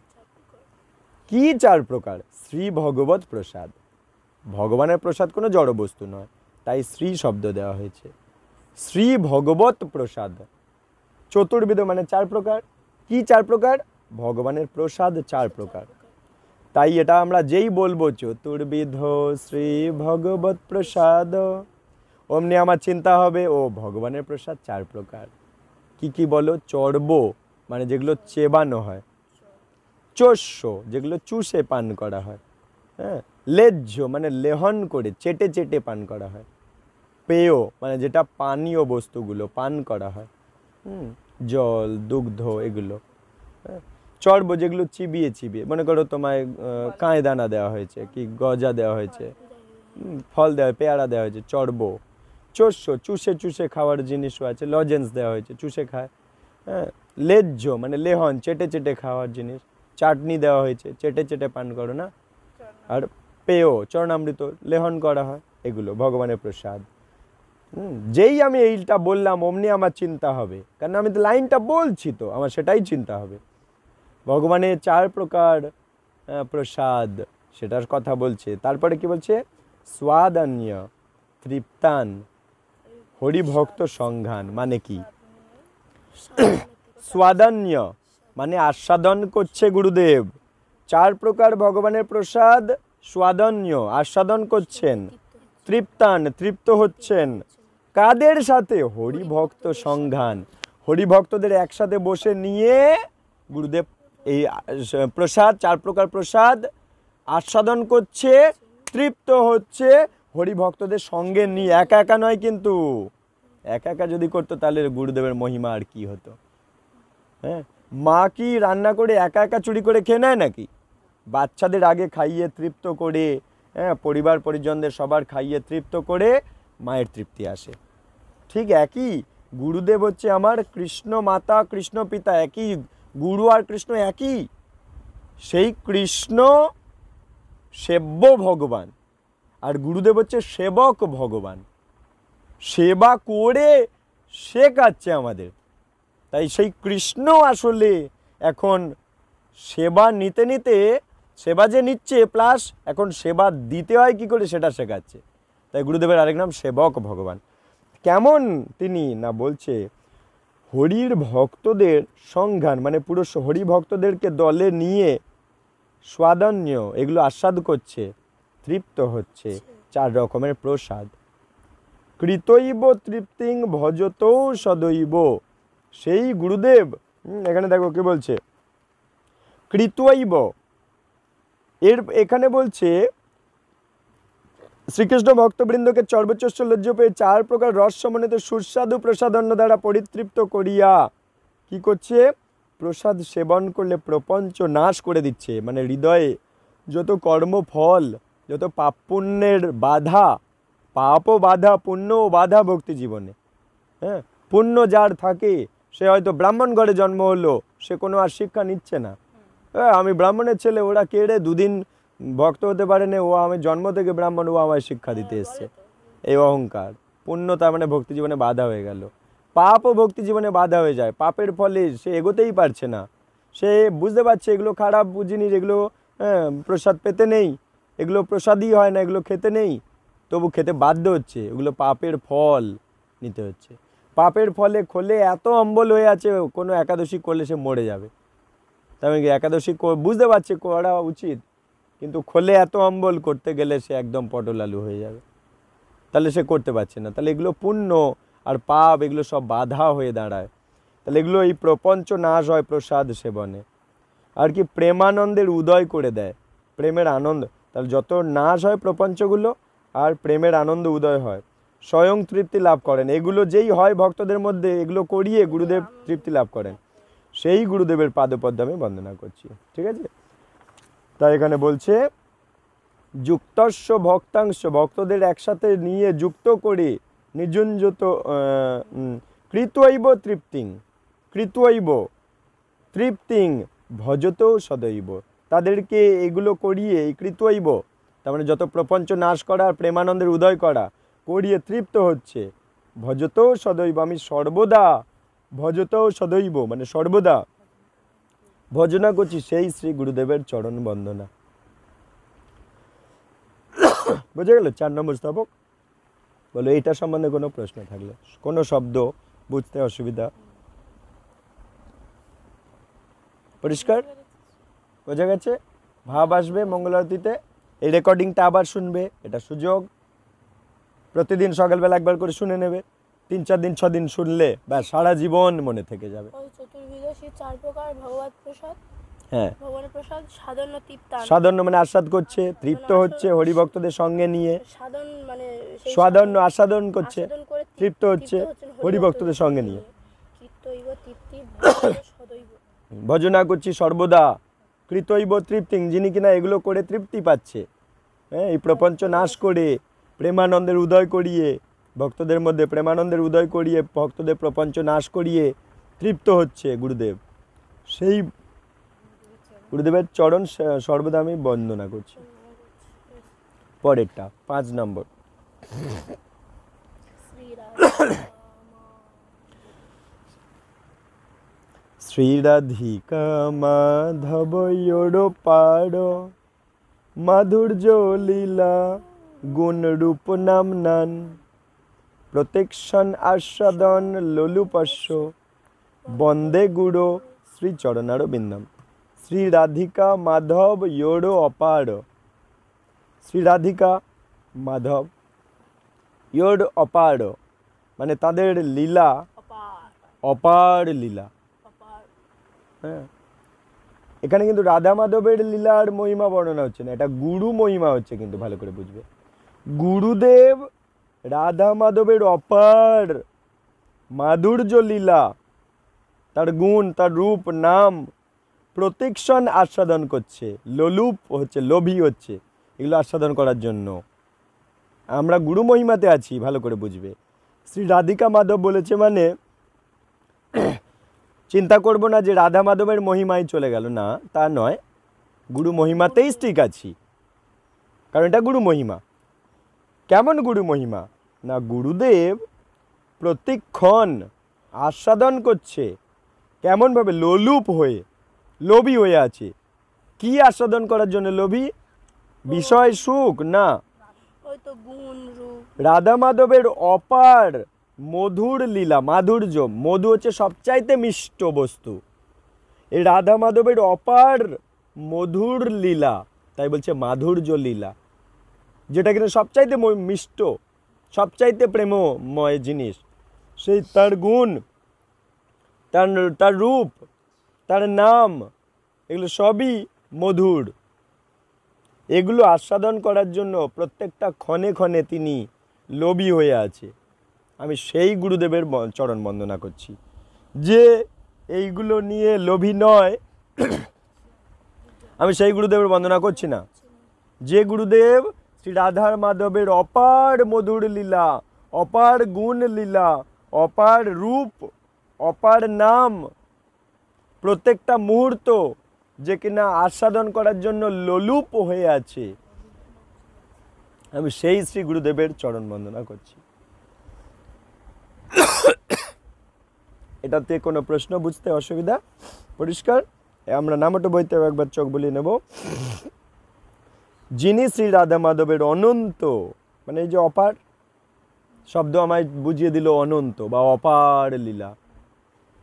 Speaker 1: কি চার প্রকার? শ্রী ভগবত প্রসাদ। ভগবানের প্রসাদ কোনো জড় বস্তু নয়, তাই শ্রী শব্দ দেওয়া হয়েছে। শ্রী ভগবত প্রসাদ। চতুর্বিধ মানে চার প্রকার। কি চার প্রকার? ভগবানের প্রসাদ চার প্রকার। তাই এটা আমরা যেই বলবো চতুর্বিধ শ্রী ভগবত প্রসাদ, অমনি আমার চিন্তা হবে ও ভগবানের প্রসাদ চার প্রকার। কি কি বলো? চর্ব মানে যেগুলো চেবানো হয়, চোষ্য যেগুলো চুষে পান করা হয়, হ্যাঁ, লেহ্য মানে লেহন করে চেটে চেটে পান করা হয়, পেয় মানে যেটা পানীয় বস্তুগুলো পান করা হয়, জল দুগ্ধ এগুলো, হ্যাঁ, চর্ব যেগুলো চিবিয়ে চিবিয়ে, মনে করো তোমায় কাঁয় দানা দেওয়া হয়েছে, কি গজা দেওয়া হয়েছে, ফল দেওয়া, পেয়ারা দেওয়া হয়েছে, চর্ব। চোষ্য চুষে চুষে খাওয়ার জিনিসও আছে, লজেন্স দেওয়া হয়েছে চুষে খায়, হ্যাঁ। লেহ্য মানে লেহন চেটে চেটে খাওয়ার জিনিস, চাটনি দেওয়া হয়েছে চেটে চেটে পান করো না। আর পেয় চরণামৃত লেহন করা হয়, এগুলো ভগবানের প্রসাদ। যেই আমি এইটা বললাম অমনি আমার চিন্তা হবে, কারণ আমি তো লাইনটা বলছি, তো আমার সেটাই চিন্তা হবে। ভগবানের চার প্রকার প্রসাদ সেটার কথা বলছে। তারপরে কি বলছে? স্বাদান্য তৃপ্তান হরিভক্ত সংঘান। মানে কি? স্বাদান্য মানে আস্বাদন করছে গুরুদেব। চার প্রকার ভগবানের প্রসাদ, স্বাদান্য আস্বাদন করছেন, তৃপ্তান তৃপ্ত হচ্ছেন। কাদের সাথে? হরিভক্ত সংঘান, হরিভক্তদের একসাথে বসে নিয়ে গুরুদেব এই প্রসাদ, চার প্রকার প্রসাদ আস্বাদন করছে, তৃপ্ত হচ্ছে হরিভক্তদের সঙ্গে নিয়ে। একা একা নয় কিন্তু, একা একা যদি করতো তাহলে গুরুদেবের মহিমা আর কি হতো। হ্যাঁ, মা কি রান্না করে একা একা চুরি করে খেয়ে নেয় নাকি? বাচ্চাদের আগে খাইয়ে তৃপ্ত করে, হ্যাঁ, পরিবার পরিজনদের সবার খাইয়ে তৃপ্ত করে মায়ের তৃপ্তি আসে। ঠিক একই, গুরুদেব হচ্ছে আমার কৃষ্ণ মাতা কৃষ্ণ পিতা, একই গুরু আর কৃষ্ণ একই। সেই কৃষ্ণ সেব্য ভগবান আর গুরুদেব হচ্ছে সেবক ভগবান, সেবা করে শেখাচ্ছে আমাদের। তাই সেই কৃষ্ণ আসলে এখন সেবা নিতে নিতে, সেবা যে নিচ্ছে প্লাস এখন সেবা দিতে হয় কি করে সেটা শেখাচ্ছে। তাই গুরুদেবের আরেক নাম সেবক ভগবান। কেমন তিনি না বলছে হরির ভক্তদের সংঘান মানে পুরো হরি ভক্তদেরকে দলে নিয়ে স্বাদান্য এগুলো আস্বাদ করছে, তৃপ্ত হচ্ছে চার রকমের প্রসাদ। কৃতৈব তৃপ্তিং ভজতৌ সদৈব। সেই গুরুদেব, এখানে দেখো কি বলছে, কৃতৈব, এখানে বলছে শ্রীকৃষ্ণ ভক্তবৃন্দকে চর্বচস্য লজ্জ পেয়ে চার প্রকার রস সমন্বিত সুস্বাদু প্রসাদন্য দ্বারা পরিতৃপ্ত করিয়া কি করছে? প্রসাদ সেবন করলে প্রপঞ্চ নাশ করে দিচ্ছে, মানে হৃদয়ে যত কর্মফল, যত পাপ পুণ্যের বাধা, পাপও বাধা পুণ্যও বাধা ভক্তি জীবনে। হ্যাঁ, পুণ্য যার থাকে সে হয়তো ব্রাহ্মণ ঘরে জন্ম হলো, সে কোনো আর শিক্ষা নিচ্ছে না। হ্যাঁ, আমি ব্রাহ্মণের ছেলে, ওরা কেড়ে দুদিন ভক্ত হতে পারে না, ও আমি জন্ম থেকে ব্রাহ্মণ, ও আমায় শিক্ষা দিতে এসছে, এই অহংকার। পুণ্য তার মানে ভক্তি জীবনে বাধা হয়ে গেল। পাপও ভক্তি জীবনে বাধা হয়ে যায়, পাপের ফলে সে এগোতেই পারছে না। সে বুঝতে পারছে এগুলো খারাপ জিনিস, এগুলো প্রসাদ পেতে নেই, এগুলো প্রসাদই হয় না, এগুলো খেতে নেই, তবু খেতে বাধ্য হচ্ছে, এগুলো পাপের ফল নিতে হচ্ছে। পাপের ফলে খোলে এত অম্বল হয়ে আছে, কোনো একাদশী করলে সে মরে যাবে। তাই একাদশী বুঝতে পারছে করা উচিত, কিন্তু খোলে এত অম্বল, করতে গেলে সে একদম পটল আলু হয়ে যাবে, তাহলে সে করতে পারছে না। তাহলে এগুলো পুণ্য আর পাপ, এগুলো সব বাধা হয়ে দাঁড়ায়। তাহলে এগুলো এই প্রপঞ্চ নাশ হয় প্রসাদ সেবনে। আর কি প্রেমানন্দের উদয় করে দেয়, প্রেমের আনন্দ। তাহলে যত নাশ হয় প্রপঞ্চগুলো আর প্রেমের আনন্দ উদয় হয়, স্বয়ং তৃপ্তি লাভ করেন। এগুলো যেই হয় ভক্তদের মধ্যে, এগুলো করিয়ে গুরুদেব তৃপ্তি লাভ করেন। সেই গুরুদেবের পাদপদ্মে আমি বন্দনা করছি। ঠিক আছে, তাই এখানে বলছে যুক্তস্য ভক্তাংশ, ভক্তদের একসাথে নিয়ে যুক্ত করে নিযুঞ্জত কৃতৈব তৃপ্তিং, কৃতৈব তৃপ্তিং ভজত সদৈব। তাদেরকে এগুলো করিয়ে, এই কৃতৈব তার মানে যত প্রপঞ্চ নাশ করা, প্রেমানন্দের উদয় করা, করিয়ে তৃপ্ত হচ্ছে। ভজত সদৈব, আমি সর্বদা, ভজত সদৈব মানে সর্বদা ভজনা করছি সেই শ্রী গুরুদেবের চরণ বন্দনা। বুঝে গেল? 4 নম্বর স্তবক। বলো এইটা সম্বন্ধে কোনো প্রশ্ন থাকলে, কোনো শব্দ বুঝতে অসুবিধা? পরিষ্কার বোঝা গেছে? ভাব আসবে মঙ্গল আরতিতে, এই রেকর্ডিংটা আবার শুনবে, এটা সুযোগ। প্রতিদিন সকালবেলা একবার করে শুনে নেবে, 3 4 দিন 6 দিন শুনলে ব্যাস সারা জীবন মনে থেকে যাবে।
Speaker 2: চতুর্বিধ 4 প্রকার ভগবত প্রসাদ,
Speaker 1: হ্যাঁ,
Speaker 2: ভগবানের প্রসাদ সাধন তৃপ্তান,
Speaker 1: সাধন্য মানে আস্বাদ করছে, তৃপ্ত হচ্ছে হরিভক্তদের সঙ্গে নিয়ে,
Speaker 2: সাধন মানে সেই
Speaker 1: সাধন্য আস্বাদন করছে,
Speaker 2: আস্বাদন করে
Speaker 1: তৃপ্ত হচ্ছে হরিভক্তদের সঙ্গে নিয়ে।
Speaker 2: কৃতৈব তৃপ্তি ভজত সদৈব,
Speaker 1: ভজনা করছি সর্বদা, কৃতৈব তৃপ্তিং, যিনি কিনা এগুলো করে তৃপ্তি পাচ্ছে। হ্যাঁ, এই প্রপঞ্চ নাশ করে প্রেমানন্দের উদয় করিয়ে, ভক্তদের মধ্যে প্রেমানন্দের উদয় করিয়ে, ভক্তদের প্রপঞ্চ নাশ করিয়ে তৃপ্ত হচ্ছে গুরুদেব, সেই গুরুদেবের চরণ সর্বদা আমি বন্দনা করছি। পরেরটা 5 নম্বর। শ্রীরাধিকা মাধব পাড়, মাধুর্য লীলা গুণ রূপ নাম নান, প্রত্যেকশন আস্বাদন লোলুপস্য, বন্দে গুরু শ্রী চরণার বিন্দম। শ্রী রাধিকা মাধব ইয়োড়ো অপার, শ্রী রাধিকা মাধব ইয়োড় অপার মানে তাদের লীলা অপার লীলা। হ্যাঁ, এখানে কিন্তু রাধা মাধবের লীলার মহিমা বর্ণনা হচ্ছে না, এটা গুরু মহিমা হচ্ছে, কিন্তু ভালো করে বুঝবে। গুরুদেব রাধা মাধবের অপার মাধুর্য লীলা, তার গুণ, তার রূপ, নাম প্রত্যেকশন আস্বাদন করছে, লোলুপ হচ্ছে, লোভী হচ্ছে, এগুলো আস্বাদন করার জন্য। আমরা গুরু মহিমাতে আছি, ভালো করে বুঝবে। শ্রী রাধিকা মাধব বলেছে মানে চিন্তা করব না যে রাধা মাধবের মহিমাই চলে গেল, না তা নয়, গুরু মহিমাতেই ঠিক আছি, কারণ এটা গুরু মহিমা। কেমন গুরু মহিমা? না, গুরুদেব প্রত্যেকক্ষণ আস্বাদন করছে, কেমনভাবে? লোলুপ হয়ে, লোভী হয়ে আছে। কি আস্বাদন করার জন্য লোভী? বিষয় সুখ না, রাধা মাধবের অপার মধুর লীলা, মাধুর্য, মধু হচ্ছে সবচাইতে মিষ্ট বস্তু, এই রাধা মাধবের অপার মধুর লীলা, তাই বলছে মাধুর্য লীলা, যেটা কিনা সবচাইতে মিষ্ট, সবচাইতে প্রেমময় জিনিস। সেই তার গুণ, তার রূপ, তার নাম, এগুলো সবই মধুর। এগুলো আস্বাদন করার জন্য প্রত্যেকটা ক্ষণে ক্ষণে তিনি লোভী হয়ে আছে। আমি সেই গুরুদেবের চরণ বন্দনা করছি, যে এইগুলো নিয়ে লোভী নয়, আমি সেই গুরুদেবের বন্দনা করছি না। যে গুরুদেব শ্রী রাধার মাধবের অপার মধুর লীলা, অপার গুণ লীলা, অপার রূপ, অপার নাম, প্রত্যেকটা মুহূর্ত যে কিনা আস্বাদন করার জন্য লোলুপ হয়ে আছে, আমি সেই শ্রী গুরুদেবের চরণ বন্দনা করছি। এটাতে কোনো প্রশ্ন, বুঝতে অসুবিধা? পরিষ্কার? আমরা নামটা বইতে একবার চোখ বুলিয়ে নেব। যিনি শ্রী রাধা মাধবের অনন্ত, মানে এই যে অপার শব্দ আমায় বুঝিয়ে দিল অনন্ত বা অপার লীলা।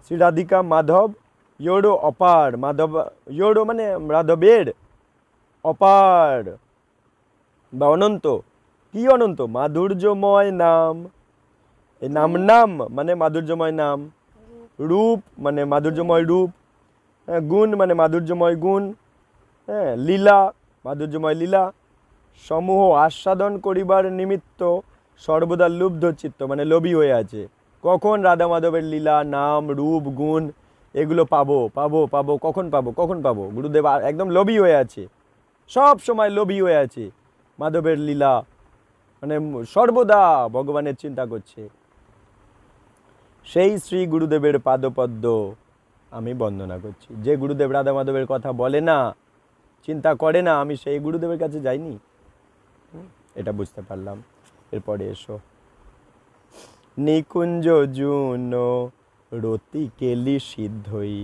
Speaker 1: শ্রী রাধিকা মাধব ইয়োড়ো অপার, মাধব ইয়োড়ো মানে রাধবের অপার বা অনন্ত। কি অনন্ত? মাধুর্যময় নাম। এই নাম নাম মানে মাধুর্যময় নাম, রূপ মানে মাধুর্যময় রূপ, গুণ মানে মাধুর্যময় গুণ, হ্যাঁ, লীলা মাধুর্যময় লীলা, সমূহ আস্বাদন করিবার নিমিত্ত সর্বদা লুব্ধ চিত্ত, মানে লোভী হয়ে আছে। কখন রাধা মাধবের লীলা, নাম, রূপ, গুণ এগুলো পাবো পাবো পাবো, কখন পাবো কখন পাবো? গুরুদেব একদম লোভী হয়ে আছে, সব সময় লোভী হয়ে আছে মাধবের লীলা, মানে সর্বদা ভগবানের চিন্তা করছে। সেই শ্রী গুরুদেবের পাদপদ্ম আমি বন্দনা করছি। যে গুরুদেব রাধা মাধবের কথা বলে না, চিন্তা করে না, আমি সেই গুরুদেবের কাছে যাইনি। এটা বুঝতে পারলাম। এরপরে এসো। নিকুঞ্জ জুন রতি কেলি সিদ্ধই,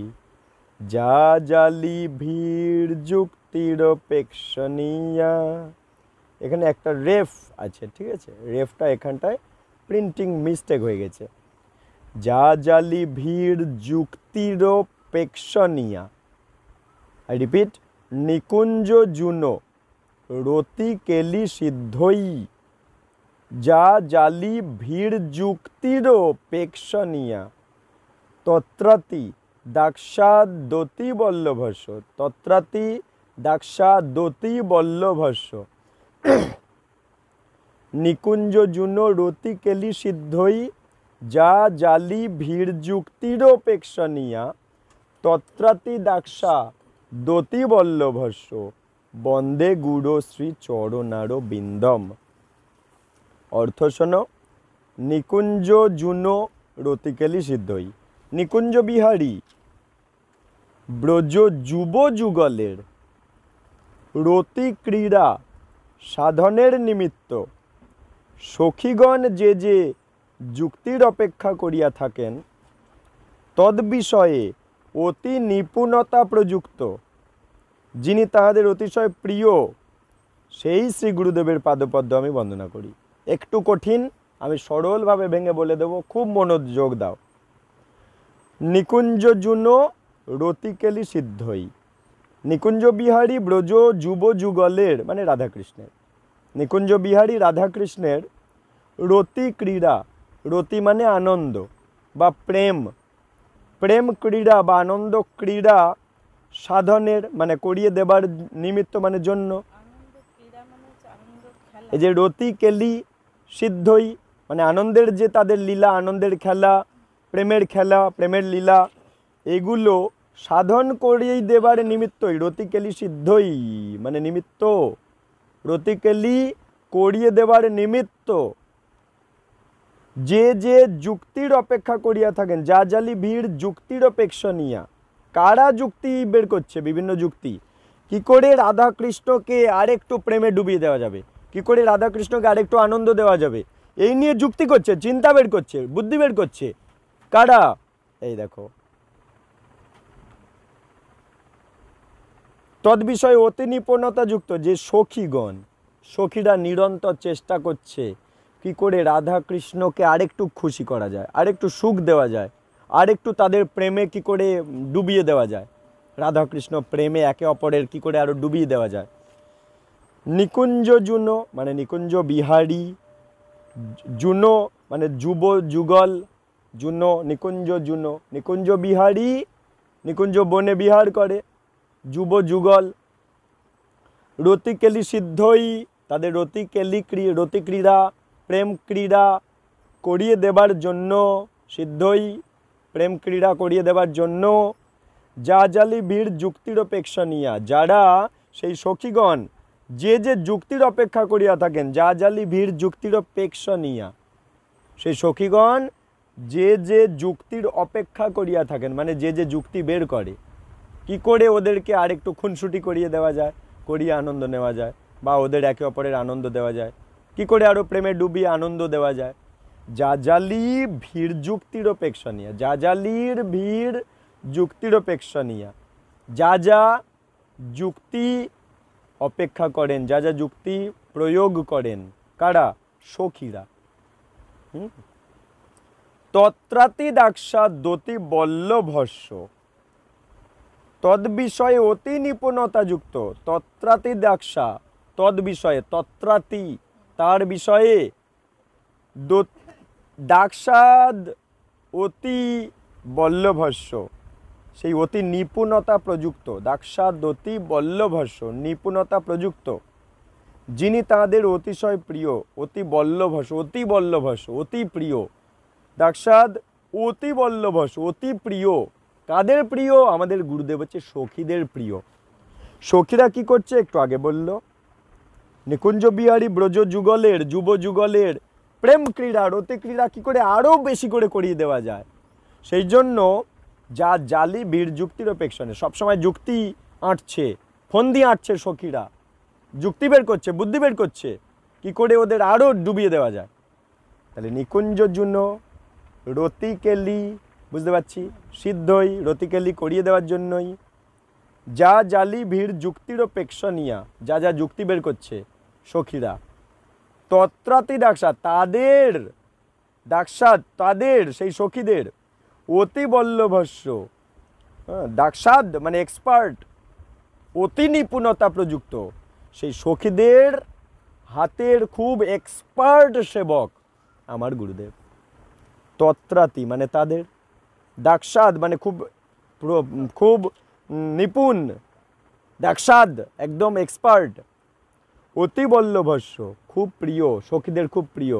Speaker 1: যা জালি ভিড় যুক্তির পেক্ষণীয়া। এখানে একটা রেফ আছে, ঠিক আছে? রেফটা এখানটায় প্রিন্টিং মিস্টেক হয়ে গেছে। যা জালি ভিড় যুক্তির পেক্ষণীয়া। আই রিপিট, নিকুঞ্জ জুনো রতি কেলি সিদ্ধই, যা জালি ভিড় যুক্তির পেক্ষণীয়া, তত্রাতি দাক্ষাদতি বল্লভস্য। তত্রাতি দাক্ষাদতি বল্লভস্য। নিকুঞ্জ জুনো রতি কেলি সিদ্ধই, যা জালি ভিড় যুক্তির পেক্ষণীয়া, তত্রাতি দাক্ষা দতি বল্লভস্য, বন্দে গুড়ো শ্রী চরণারো বিন্দম। অর্থ শোনো। নিকুঞ্জ জুনো রতিকেলি সিদ্ধই, নিকুঞ্জ বিহারী ব্রজ যুব যুগলের রতি ক্রীড়া সাধনের নিমিত্ত সখীগণ যে যে যুক্তির অপেক্ষা করিয়া থাকেন, তদ্বিষয়ে অতি নিপুণতা প্রযুক্ত যিনি তাহাদের অতিশয় প্রিয়, সেই শ্রী গুরুদেবের পাদপদ্ম আমি বন্দনা করি। একটু কঠিন, আমি সরলভাবে ভেঙে বলে দেব, খুব মনোযোগ দাও। নিকুঞ্জ জুনো রতিকেলি সিদ্ধই, নিকুঞ্জ বিহারী ব্রজ যুব যুগলের মানে রাধাকৃষ্ণের, নিকুঞ্জ বিহারী রাধাকৃষ্ণের রতি ক্রীড়া, রতি মানে আনন্দ বা প্রেম, প্রেম ক্রীড়া বা আনন্দ ক্রীড়া সাধনের মানে করিয়ে দেবার নিমিত্ত মানে জন্য। এই যে রতি কেলি সিদ্ধই মানে আনন্দের যে তাদের লীলা, আনন্দের খেলা, প্রেমের খেলা, প্রেমের লীলা, এগুলো সাধন করিয়ে দেবার নিমিত্তই। রতিকেলি সিদ্ধই মানে নিমিত্ত, রতিকেলি করিয়ে দেবার নিমিত্ত যে যে যুক্তির অপেক্ষা করিয়া থাকেন, যা জালি ভিড় যুক্তির অপেক্ষণীয়া। কারা যুক্তি বের করছে? বিভিন্ন যুক্তি। কি করে রাধা কৃষ্ণকে আরেকটু প্রেমে ডুবিয়ে দেওয়া যাবে, কি করে রাধা কৃষ্ণকে আরেকটু আনন্দ দেওয়া যাবে, এই নিয়ে যুক্তি করছে, চিন্তা বের করছে, বুদ্ধি বের করছে। কারা? এই দেখো, তদ্বিষয়ে অতি নিপুণতা যুক্ত যে সখীগণ, সখীরা নিরন্তর চেষ্টা করছে কি করে রাধা কৃষ্ণকে আরেকটু খুশি করা যায়, আরেকটু সুখ দেওয়া যায়, আরেকটু তাদের প্রেমে কি করে ডুবিয়ে দেওয়া যায়, রাধা কৃষ্ণ প্রেমে একে অপরের কি করে আরো ডুবিয়ে দেওয়া যায়। নিকুঞ্জ জুনো মানে নিকুঞ্জ বিহারী, জুনো মানে যুব যুগল, জুনো নিকুঞ্জ জুনো, নিকুঞ্জ বিহারী নিকুঞ্জ বনে বিহার করে, যুব যুগল রতিকেলি সিদ্ধই তাদের রতি ক্রীড়া প্রেম ক্রীড়া করিয়ে দেবার জন্য, সিদ্ধই প্রেম ক্রীড়া করিয়ে দেওয়ার জন্য, যা জালি ভিড় যুক্তির অপেক্ষা নিয়া, যারা সেই সখীগণ যে যে যুক্তির অপেক্ষা করিয়া থাকেন, যা জালি ভিড় যুক্তির অপেক্ষা নিয়া, সেই সখীগণ যে যে যুক্তির অপেক্ষা করিয়া থাকেন, মানে যে যে যুক্তি বের করে কি করে ওদেরকে আরেকটু খুনসুটি করিয়ে দেওয়া যায়, করিয়ে আনন্দ নেওয়া যায়, বা ওদের একে অপরের আনন্দ দেওয়া যায়, কি করে আরও প্রেমে ডুবিয়ে আনন্দ দেওয়া যায়, যাজালি ভিড় যুক্তির অপেক্ষণীয়, যাজালির ভিড় যুক্তির অপেক্ষণীয়, যা যা যুক্তি অপেক্ষা করেন, যা যা যুক্তি প্রয়োগ করেন, কারা? সখীরা। তত্রাতি দাক্ষা দতি বল্লভস্য, তদ বিষয়ে অতি নিপুণতা যুক্ত। তত্রাতি দাক্ষা, তদ বিষয়ে, তত্রাতি তার বিষয়ে, দাক্ষাদ অতি বল্লভস্য সেই অতি নিপুণতা প্রযুক্ত, দাক্ষাদ অতি বল্লভস্য নিপুণতা প্রযুক্ত, যিনি তাদের অতিশয় প্রিয়, অতি বল্লভস্য, অতি বল্লভস্য অতি প্রিয়, দাক্ষাদ অতি বল্লভস্য অতি প্রিয়। কাদের প্রিয়? আমাদের গুরুদেব হচ্ছে সখীদের প্রিয়। সখীরা কি করছে? একটু আগে বলল, নিকুঞ্জ বিহারী ব্রজ যুগলের, যুব যুগলের প্রেম ক্রীড়া, রতি ক্রীড়া কি করে আরও বেশি করে করিয়ে দেওয়া যায়, সেই জন্য যা জালি বীর যুক্তির অপেক্ষণে, সবসময় যুক্তি আঁটছে, ফন্দি আঁটছে সখীরা, যুক্তি বের করছে, বুদ্ধি বের করছে, কি করে ওদের আরও ডুবিয়ে দেওয়া যায়। তাহলে নিকুঞ্জর জন্য রতিকেলি, বুঝতে পারছি, সিদ্ধই রতিকেলি করিয়ে দেওয়ার জন্যই, যা জালি ভিড় যুক্তির অপেক্ষণীয়া, যা যা যুক্তি বের করছে সখীরা, তত্রাতি দাক্ষাৎ তাদের, দাক্ষাৎ তাদের সেই সখীদের, অতি বল্লভস্য, দাক্ষাৎ মানে এক্সপার্ট, অতি নিপুণতা প্রযুক্ত, সেই সখীদের হাতের খুব এক্সপার্ট সেবক আমার গুরুদেব। তত্রাতি মানে তাদের, দাক্ষাৎ মানে খুব খুব নিপুণ, দাক্ষাৎ একদম এক্সপার্ট, অতি বল্লভস্য খুব প্রিয়, সখীদের খুব প্রিয়,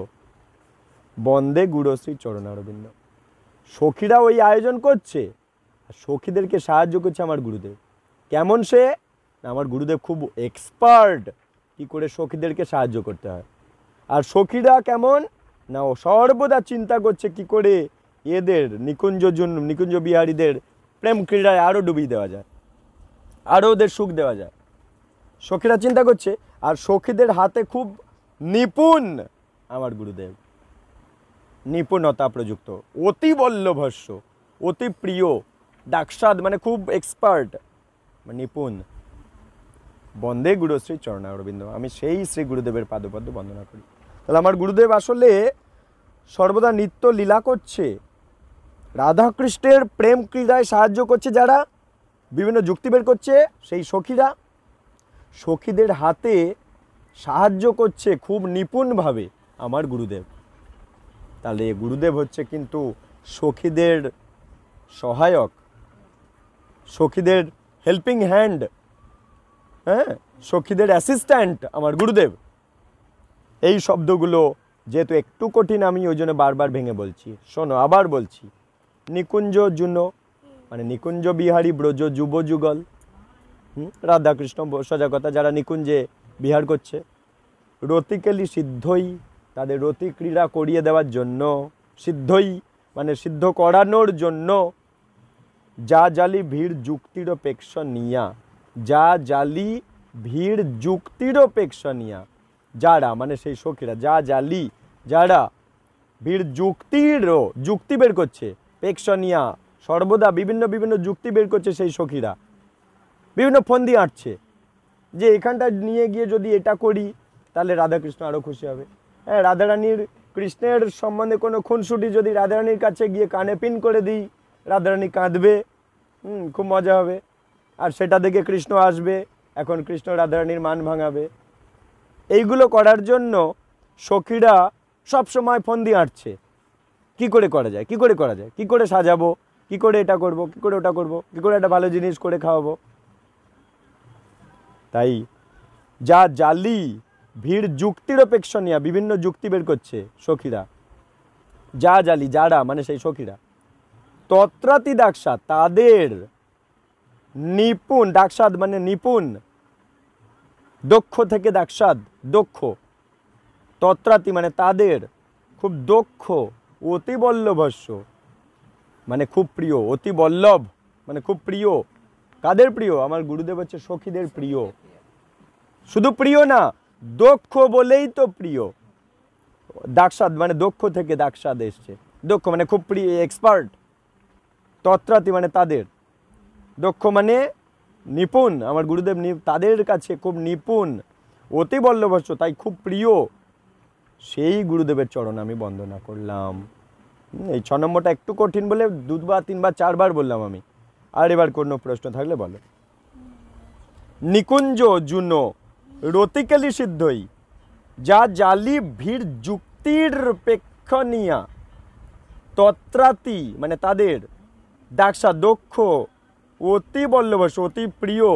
Speaker 1: বন্দে গুরুশ্রী চরণারবিন্দ। সখীরা ওই আয়োজন করছে, আর সখীদেরকে সাহায্য করছে আমার গুরুদেব। কেমন সে? আমার গুরুদেব খুব এক্সপার্ট কি করে সখীদেরকে সাহায্য করতে হয়। আর সখীরা কেমন না, ও সর্বদা চিন্তা করছে কি করে এদের নিকুঞ্জ বিহারীদের প্রেম ক্রীড়ায় আরও ডুবিয়ে দেওয়া যায়, আরও ওদের সুখ দেওয়া যায়, সখীরা চিন্তা করছে। আর সখীদের হাতে খুব নিপুণ আমার গুরুদেব, নিপুণতা প্রযুক্ত, অতি বল্লভস্য অতি প্রিয়, দাক্ষাৎ মানে খুব এক্সপার্ট, নিপুণ, বন্দে গুরুশ্রী চরণারবিন্দ। আমি সেই শ্রী গুরুদেবের পাদপদ্ম বন্দনা করি। তাহলে আমার গুরুদেব আসলে সর্বদা নিত্য লীলা করছে, রাধাকৃষ্ণের প্রেম ক্রীড়ায় সাহায্য করছে, যারা বিভিন্ন যুক্তি বের করছে সেই সখীরা, সখীদের হাতে সাহায্য করছে খুব নিপুণভাবে আমার গুরুদেব। তাহলে গুরুদেব হচ্ছে কিন্তু সখীদের সহায়ক, সখীদের হেল্পিং হ্যান্ড, হ্যাঁ, সখীদের অ্যাসিস্ট্যান্ট আমার গুরুদেব। এই শব্দগুলো যেহেতু একটু কঠিন, আমি ওই জন্য বারবার ভেঙে বলছি। শোনো, আবার বলছি, নিকুঞ্জ জুন মানে নিকুঞ্জ বিহারী ব্রজ যুব যুগল, রাধাকৃষ্ণ সজাগতা যারা নিকুঞ্জে বিহার করছে, রতিকেলি সিদ্ধই তাদের রতি ক্রীড়া করিয়ে দেওয়ার জন্য, সিদ্ধই মানে সিদ্ধ করানোর জন্য, যা জালি ভিড় যুক্তির অপেক্ষা নিয়া, যা জালি ভিড় যুক্তির অপেক্ষা নিয়া, যারা মানে সেই সখীরা, যা জালি যারা ভিড় যুক্তিরও যুক্তি বের করছে, পেক্ষণীয়া সর্বদা বিভিন্ন বিভিন্ন যুক্তি বের করছে সেই সখীরা, বিভিন্ন ফন্দি আঁটছে যে এখানটা নিয়ে গিয়ে যদি এটা করি তাহলে রাধাকৃষ্ণ আরও খুশি হবে। হ্যাঁ, রাধারানীর কৃষ্ণের সম্বন্ধে কোনো খুনসুটি যদি রাধারানীর কাছে গিয়ে কানে পিন করে দিই, রাধারানী কাঁদবে, খুব মজা হবে, আর সেটা দেখে কৃষ্ণ আসবে, এখন কৃষ্ণ রাধারানীর মান ভাঙাবে। এইগুলো করার জন্য সখীরা সবসময় ফন্দি আঁটছে, কি করে করা যায়, কি করে করা যায়, কি করে সাজাবো, কি করে এটা করব, কি করে ওটা করব, কি করে একটা ভালো জিনিস করে খাওয়াবো। তাই যা জালি ভিড় যুক্তির অপেক্ষা নিয়ে বিভিন্ন যুক্তি বের করছে সখীরা, যা জালি যারা মানে সেই সখীরা, তত্রাতি দাক্ষা তাদের নিপুণ, দাক্ষাদ মানে নিপুণ, দক্ষ থেকে দাক্ষাদ দক্ষ, তত্রাতি মানে তাদের খুব দক্ষ, অতি বল্লভস্য মানে খুব প্রিয়, অতি বল্লভ মানে খুব প্রিয়। কাদের প্রিয়? আমার গুরুদেব হচ্ছে সখীদের প্রিয়। শুধু প্রিয় না, দক্ষ বলেই তো প্রিয়। দাক্ষাদ মানে দক্ষ থেকে দাক্ষাদ এসছে, দক্ষ মানে খুব প্রিয়, এক্সপার্ট। তত্রাতি মানে তাদের, দক্ষ মানে নিপুণ, আমার গুরুদেব তাদের কাছে খুব নিপুণ, অতি বল্লভস্য তাই খুব প্রিয়, সেই গুরুদেবের চরণ আমি বন্দনা করলাম। এই 6 নম্বরটা একটু কঠিন বলে 2 বা 3 বা 4 বার বললাম আমি। আর এবার কোনো প্রশ্ন থাকলে বলো। নিকুঞ্জ জুনো রতিকালি সিদ্ধই যা জালি ভিড় যুক্তির প্রেক্ষণীয়া তত্রাতি মানে তাদের দাক্ষা দক্ষ অতি বল্লভস্য অতি প্রিয়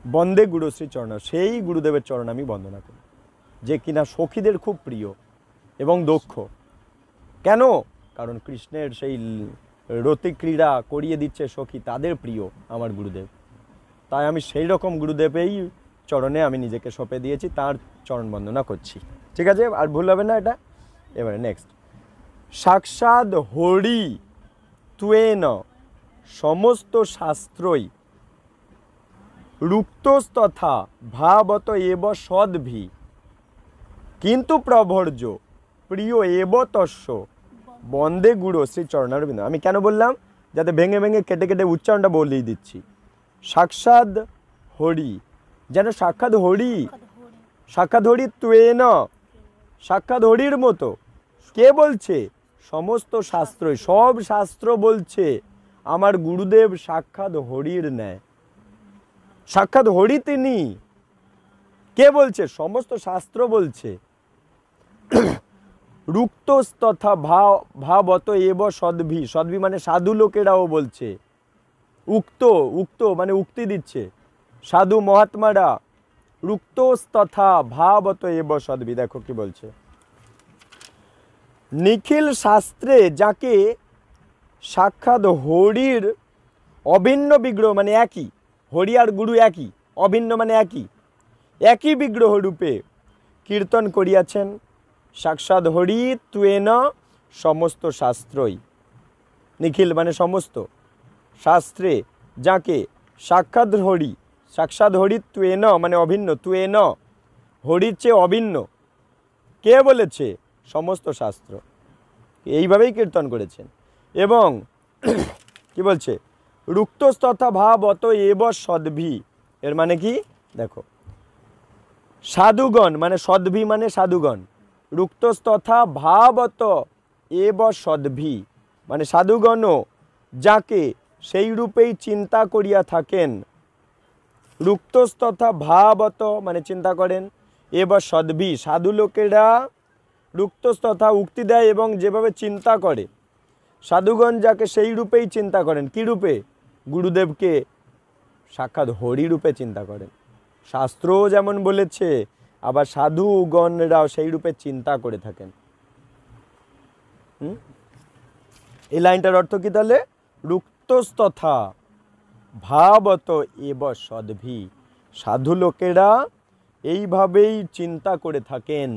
Speaker 1: বন্দে গুরুশ্রী চরণ, সেই গুরুদেবের চরণ আমি বন্দনা করি, যে কিনা সখীদের খুব প্রিয় এবং দক্ষ। কেন? কারণ কৃষ্ণের সেই রতি ক্রীড়া করিয়ে দিচ্ছে সখী, তাদের প্রিয় আমার গুরুদেব। তাই আমি সেই রকম গুরুদেবেই চরণে আমি নিজেকে সঁপে দিয়েছি, তার চরণ বন্দনা করছি। ঠিক আছে, আর ভুল হবে না এটা। এবারে নেক্সট, সাক্ষাৎ হরি তুয়েন সমস্ত শাস্ত্রই রুক্তস্তথা ভাবত এব সদ্ভি কিন্তু প্রভর্য প্রিয় এব তস্য বন্দে গুরু শ্রী চরণারবিন্দ। আমি কেন বললাম? যাতে ভেঙে ভেঙে কেটে কেটে উচ্চারণটা বলেই দিচ্ছি। সাক্ষাৎ হরি, যেন সাক্ষাৎ হরি, সাক্ষাৎ হরি তুয়েন, সাক্ষাৎ হরির মতো। কে বলছে? সমস্ত শাস্ত্রই, সব শাস্ত্র বলছে আমার গুরুদেব সাক্ষাৎ হরির ন্যায়। সাক্ষাৎ হরি তিনি। কে বলছে? সমস্ত শাস্ত্র বলছে। রুক্তস্তথা ভাবত এব সদ্ভি, সদ্ভি মানে সাধু লোকেরাও বলছে। উক্ত, উক্ত মানে উক্তি দিচ্ছে সাধু মহাত্মারা। রুক্তস্তথা ভাবত এব সদ্ভি, দেখো কি বলছে, নিখিল শাস্ত্রে যাকে সাক্ষাৎ হরির অভিন্ন বিগ্রহ মানে একই, হরি আর গুরু একই, অভিন্ন মানে একই, একই বিগ্রহ রূপে কীর্তন করিয়াছেন। সাক্ষাৎ হরি তুয়েন সমস্ত শাস্ত্রই, নিখিল মানে সমস্ত শাস্ত্রে যাকে সাক্ষাৎ হরি, সাক্ষাৎ হরি তুয়েন মানে অভিন্ন, তুয়েন হরির চেয়ে অভিন্ন। কে বলেছে? সমস্ত শাস্ত্র এইভাবেই কীর্তন করেছেন। এবং কি বলছে? রুক্তস্তথা ভাবত এব সদ্ভি, এর মানে কি দেখো, সাধুগণ মানে সদ্ভি মানে সাধুগণ, রুক্তস্তথা ভাবত এব সদ্ভি মানে সাধুগণও যাকে সেই রূপেই চিন্তা করিয়া থাকেন। রুক্তস্তথা ভাবত মানে চিন্তা করেন, এব সদ্ভি সাধু লোকেরা রুক্তস্তথা উক্তি দেয় এবং যেভাবে চিন্তা করে, সাধুগণ যাকে সেই রূপেই চিন্তা করেন। কি রূপে? গুরুদেবকে সাক্ষাৎ হরি রূপে চিন্তা করেন। শাস্ত্রও যেমন বলেছে, আবার সাধুগণরাও সেই রূপে চিন্তা করে থাকেন। এই লাইনটার অর্থ কি তাহলে? রুক্তস্তথা ভাবত এব সদ্ভি, সাধু লোকেরা এইভাবেই চিন্তা করে থাকেন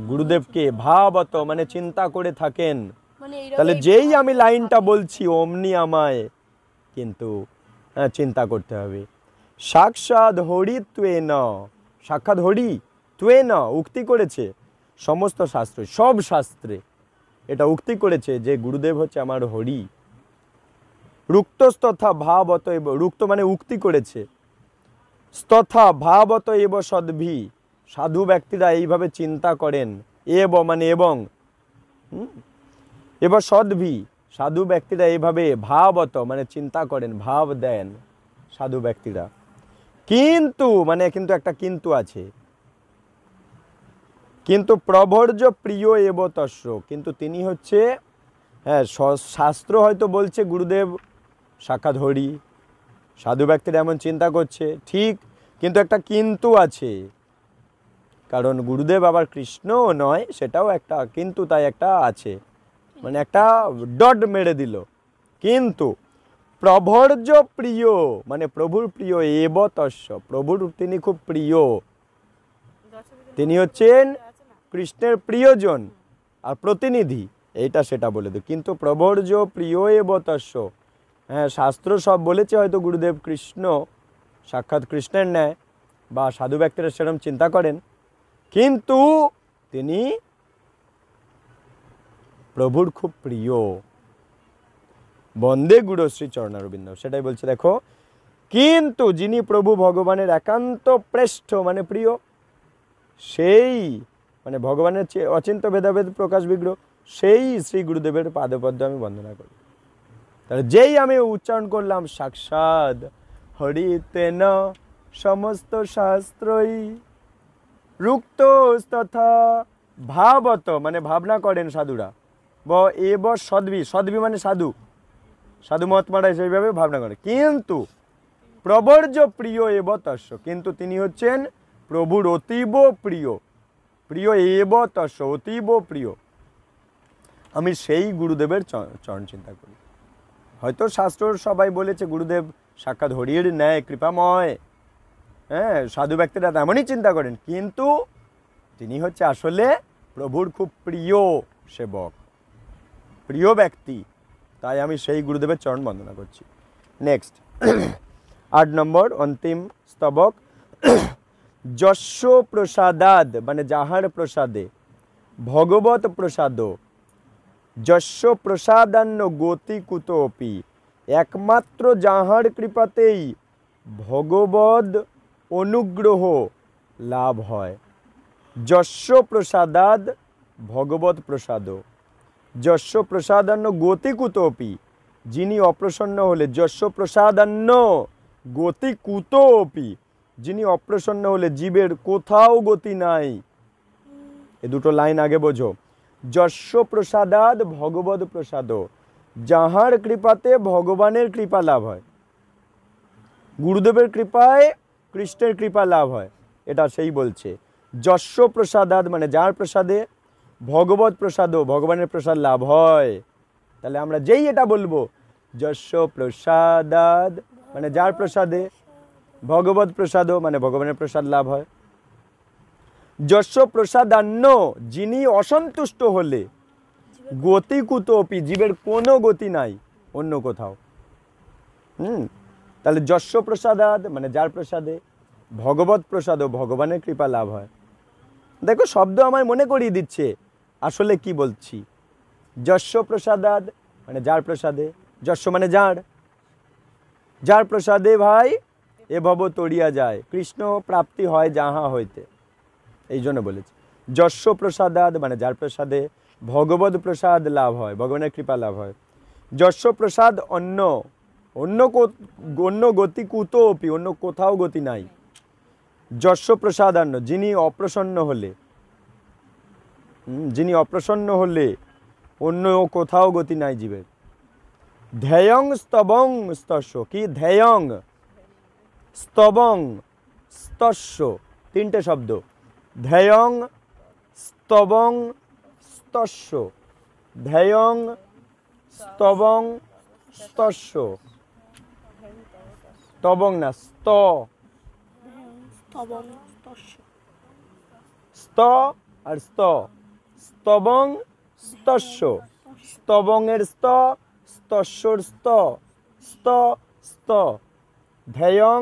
Speaker 1: গুরুদেবকে। ভাবত মানে চিন্তা করে থাকেন। তাহলে যেই আমি লাইনটা বলছি অমনি আমায় কিন্তু চিন্তা করতে হবে। সাক্ষাৎ হরি তুয়েন, সাক্ষাৎ হরি তুয়েন উক্তি করেছে সমস্ত শাস্ত্র, সব শাস্ত্রে এটা উক্তি করেছে যে গুরুদেব হচ্ছে আমার হরি। রুক্তস্তথা ভাবত এব, রুক্ত মানে উক্তি করেছে, স্তথা ভাবত এব সদ্ভি সাধু ব্যক্তিরা এইভাবে চিন্তা করেন। এব মানে এবং, এবার সদ্ভি সাধু ব্যক্তিরা এইভাবে ভাবত মানে চিন্তা করেন, ভাব দেন সাধু ব্যক্তিরা। কিন্তু মানে কিন্তু একটা কিন্তু আছে, কিন্তু প্রভর্য প্রিয় এব তস্য, কিন্তু তিনি হচ্ছে, হ্যাঁ শাস্ত্র হয়তো বলছে গুরুদেব সাক্ষাৎ হরি, সাধু ব্যক্তিরা এমন চিন্তা করছে ঠিক, কিন্তু একটা কিন্তু আছে, কারণ গুরুদেব আবার কৃষ্ণও নয়, সেটাও একটা কিন্তু, তাই একটা আছে। মানে একটা ডট মেরে দিল। কিন্তু প্রভর্য প্রিয় মানে প্রভুর প্রিয় এব তস্য, প্রভুর তিনি খুব প্রিয়, তিনি হচ্ছেন কৃষ্ণের প্রিয়জন আর প্রতিনিধি, এইটা সেটা বলে দিই। কিন্তু প্রভর্য প্রিয় এব তস্য, হ্যাঁ শাস্ত্র সব বলেছে, হয়তো গুরুদেব কৃষ্ণ সাক্ষাৎ কৃষ্ণের ন্যায় বা সাধু ব্যক্তিরা সেরকম চিন্তা করেন, কিন্তু তিনি প্রভুর খুব প্রিয়। বন্দে গুরুশ্রী চরণারবিন্দ, সেটাই বলছে দেখো। কিন্তু যিনি প্রভু ভগবানের একান্ত প্রেষ্ঠ মানে প্রিয়, সেই মানে ভগবানের অচিন্ত ভেদাভেদ প্রকাশ বিগ্রহ, সেই শ্রী গুরুদেবের পাদপদ্ম আমি বন্দনা করি। তাহলে যেই আমি উচ্চারণ করলাম সাক্ষাৎ হরিতেন সমস্ত শাস্ত্রই রুক্ত তথা ভাবত মানে ভাবনা করেন সাধুরা, এব সদ্বি, সদ্বি মানে সাধু, সাধু মহাত্মারা সেইভাবে ভাবনা করে। কিন্তু প্রবর্য প্রিয় এব তস্য, কিন্তু তিনি হচ্ছেন প্রভুর অতীব প্রিয়, প্রিয় এব তস্য অতীব প্রিয়। আমি সেই গুরুদেবের চরণ চিন্তা করি। হয়তো শাস্ত্র সবাই বলেছে গুরুদেব সাক্ষাৎ হরির ন্যায় কৃপাময়, হ্যাঁ সাধু ব্যক্তিরা তেমনই চিন্তা করেন, কিন্তু তিনি হচ্ছে আসলে প্রভুর খুব প্রিয় সেবক, প্রিয় ব্যক্তি, তাই আমি সেই গুরুদেবের চরণ বন্দনা করছি। নেক্সট 8 নম্বর অন্তিম স্তবক, যস্য প্রসাদাদ মানে যাহার প্রসাদে, ভগবত প্রসাদ, যস্য প্রসাদান্ন গতি কুতোপি, একমাত্র যাহার কৃপাতেই ভগবদ অনুগ্রহ লাভ হয়। যস্য প্রসাদাদ ভগবত প্রসাদ, যস্য প্রসাদান্ন গতি কুতোপি, যিনি অপ্রসন্ন হলে, যস্য প্রসাদান্ন গতি কুতোপি, যিনি অপ্রসন্ন হলে জীবের কোথাও গতি নাই। এ দুটো লাইন আগে বোঝো। যস্য প্রসাদাদ ভগবদ প্রসাদ, যাহার কৃপাতে ভগবানের কৃপা লাভ হয়, গুরুদেবের কৃপায় কৃষ্ণের কৃপা লাভ হয়, এটা সেই বলছে। যস্য প্রসাদাদ মানে যার প্রসাদে, ভগবত প্রসাদ ভগবানের প্রসাদ লাভ হয়। তাহলে আমরা যেই এটা বলবো যস্য প্রসাদাদ মানে যার প্রসাদে, ভগবত প্রসাদ মানে ভগবানের প্রসাদ লাভ হয়। যস্য প্রসাদান্ন যিনি অসন্তুষ্ট হলে, গতি কুতোপি জীবের কোনো গতি নাই অন্য কোথাও। তাহলে যস্য প্রসাদাদ মানে যার প্রসাদে, ভগবত প্রসাদ ভগবানের কৃপা লাভ হয়। দেখো শব্দ আমায় মনে করিয়ে দিচ্ছে আসলে কি বলছি। যস্য প্রসাদাদ মানে যার প্রসাদে, যস্য মানে যার, যার প্রসাদে ভাই এ ভব তরিয়া যায়, কৃষ্ণ প্রাপ্তি হয় যাহা হইতে, এই জন্য বলেছি। যস্য প্রসাদাদ মানে যার প্রসাদে ভগবত প্রসাদ লাভ হয়, ভগবানের কৃপা লাভ হয়। যস্য প্রসাদ অন্য, অন্য গতি কুতোপি অন্য কোথাও গতি নাই। যস্য প্রসাদান্ন যিনি অপ্রসন্ন হলে, যিনি অপ্রসন্ন হলে অন্য কোথাও গতি নাই জীবের। ধ্যেয়ং স্তবং স্তস্য, কি ধ্যেয়ং স্তবং স্তস্য, তিনটে শব্দ, ধ্যেয়ং স্তবং স্তস্য, ধ্যেয়ং স্তবং স্তস্য, স্তবং না স্ত, স্ত আর স্ত, স্তবং স্তস্য, স্তবং এর স্ত, স্তস্যর স্ত, স্ত স্ত, ধ্যেয়ং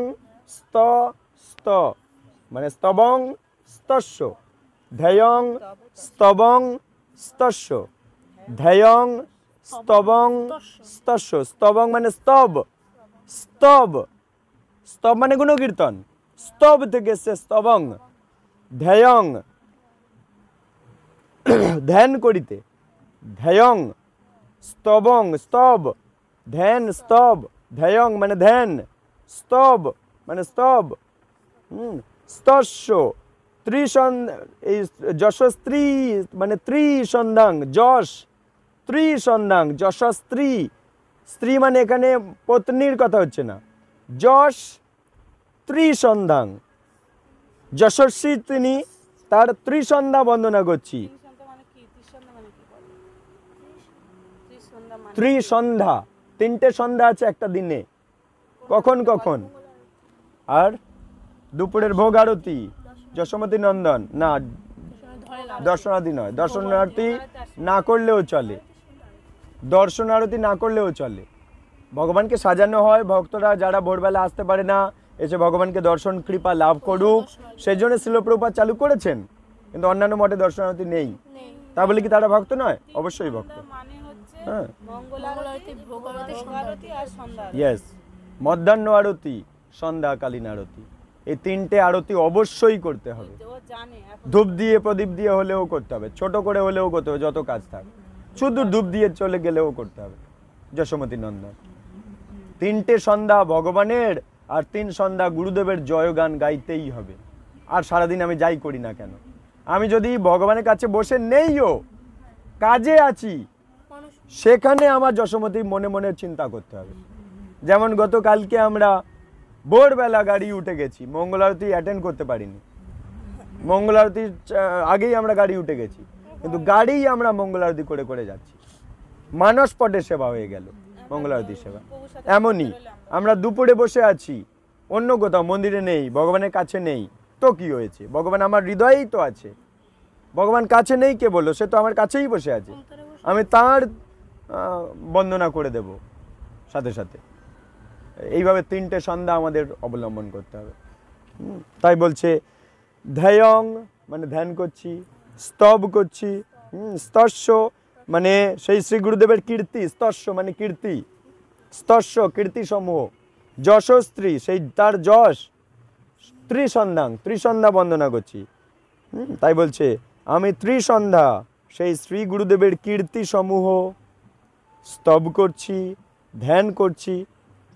Speaker 1: স্ত স্ত মানে স্তবং স্তস্য, ধ্যেয়ং স্তবং স্তস্য, ধ্যেয়ং স্তবং স্তস্য। স্তবং মানে স্তব, স্তব, স্তব মানে গুণকীর্তন, স্তব থেকে এসছে স্তবং। ধ্যেয়ং ধ্যান করিতে, ধ্যেয়ং স্তবং স্তব, ধ্যান স্তব, ধ্যেয়ং মানে ধ্যান, স্তব মানে স্তব। স্তস্য এই যশ স্ত্রী মানে ত্রিসন্ধাং, যশ ত্রিসন্ধাং, যশ স্ত্রী, স্ত্রী মানে এখানে পত্নীর কথা হচ্ছে না, যশ ত্রিসন্ধাং, যশস্বী তিনি, তার ত্রিসন্ধ্যা বন্দনা করছি। ত্রিসন্ধ্যা, 3টে সন্ধ্যা আছে একটা দিনে। কখন কখন? আর দুপুরের ভোগ আরতি, যশোমতী নন্দন না, দর্শনারতি নয়, দর্শনারতি না করলেও চলে, দর্শনারতি না করলেও চলে। ভগবানকে সাজানো হয়, ভক্তরা যারা ভোরবেলা আসতে পারে না এসে ভগবানকে দর্শন কৃপা লাভ করুক, সেই জন্য শিল প্রভুপাদ চালু করেছেন। কিন্তু অন্যান্য মঠে দর্শনারতি নেই, তা বলে কি তারা ভক্ত নয়? অবশ্যই ভক্ত। হ্যাঁ, ইয়েস, মধ্যাহ্ন আরতি, সন্ধ্যাকালীন আরতি, এই 3টে আরতি অবশ্যই করতে হবে। ধূপ দিয়ে প্রদীপ দিয়ে হলেও করতে হবে, ছোট করে হলেও করতে হবে, যত কাজ থাক, শুধু ধূপ দিয়ে চলে গেলেও করতে হবে। যশোমতী নন্দন 3টে সন্ধ্যা ভগবানের আর 3 সন্ধ্যা গুরুদেবের জয়গান গাইতেই হবে। আর সারাদিন আমি যাই করি না কেন, আমি যদি ভগবানের কাছে বসে নেইও, কাজে আছি, সেখানে আমার যশোমতী মনে মনে চিন্তা করতে হবে। যেমন গতকালকে আমরা ভোরবেলা গাড়ি উঠে গেছি, মঙ্গল আরতি অ্যাটেন্ড করতে পারিনি, মঙ্গল আরতির আগেই আমরা গাড়ি উঠে গেছি, কিন্তু গাড়ি আমরা মঙ্গল আরতি করে করে যাচ্ছি। মানস পটের সেবা হয়ে গেল মঙ্গল আরতির সেবা। এমনই আমরা দুপুরে বসে আছি, অন্য কোথাও মন্দিরে নেই, ভগবানের কাছে নেই, তো কি হয়েছে? ভগবান আমার হৃদয়েই তো আছে। ভগবান কাছে নেই কে বললো? সে তো আমার কাছেই বসে আছে, আমি তার বন্দনা করে দেব সাথে সাথে। এইভাবে 3টে সন্ধ্যা আমাদের অবলম্বন করতে হবে। তাই বলছে ধ্যায়ং মানে ধ্যান করছি, স্তব করছি, স্তস্য মানে সেই শ্রী গুরুদেবের কীর্তি, স্তস্য মানে কীর্তি, স্তস্য কীর্তি সমূহ, যশস্ত্রী সেই তার যশ, ত্রিসন্ধ্যাং ত্রিসন্ধ্যা বন্দনা করছি। তাই বলছে আমি ত্রিসন্ধ্যা সেই শ্রী গুরুদেবের কীর্তি সমূহ স্তব করছি, ধ্যান করছি,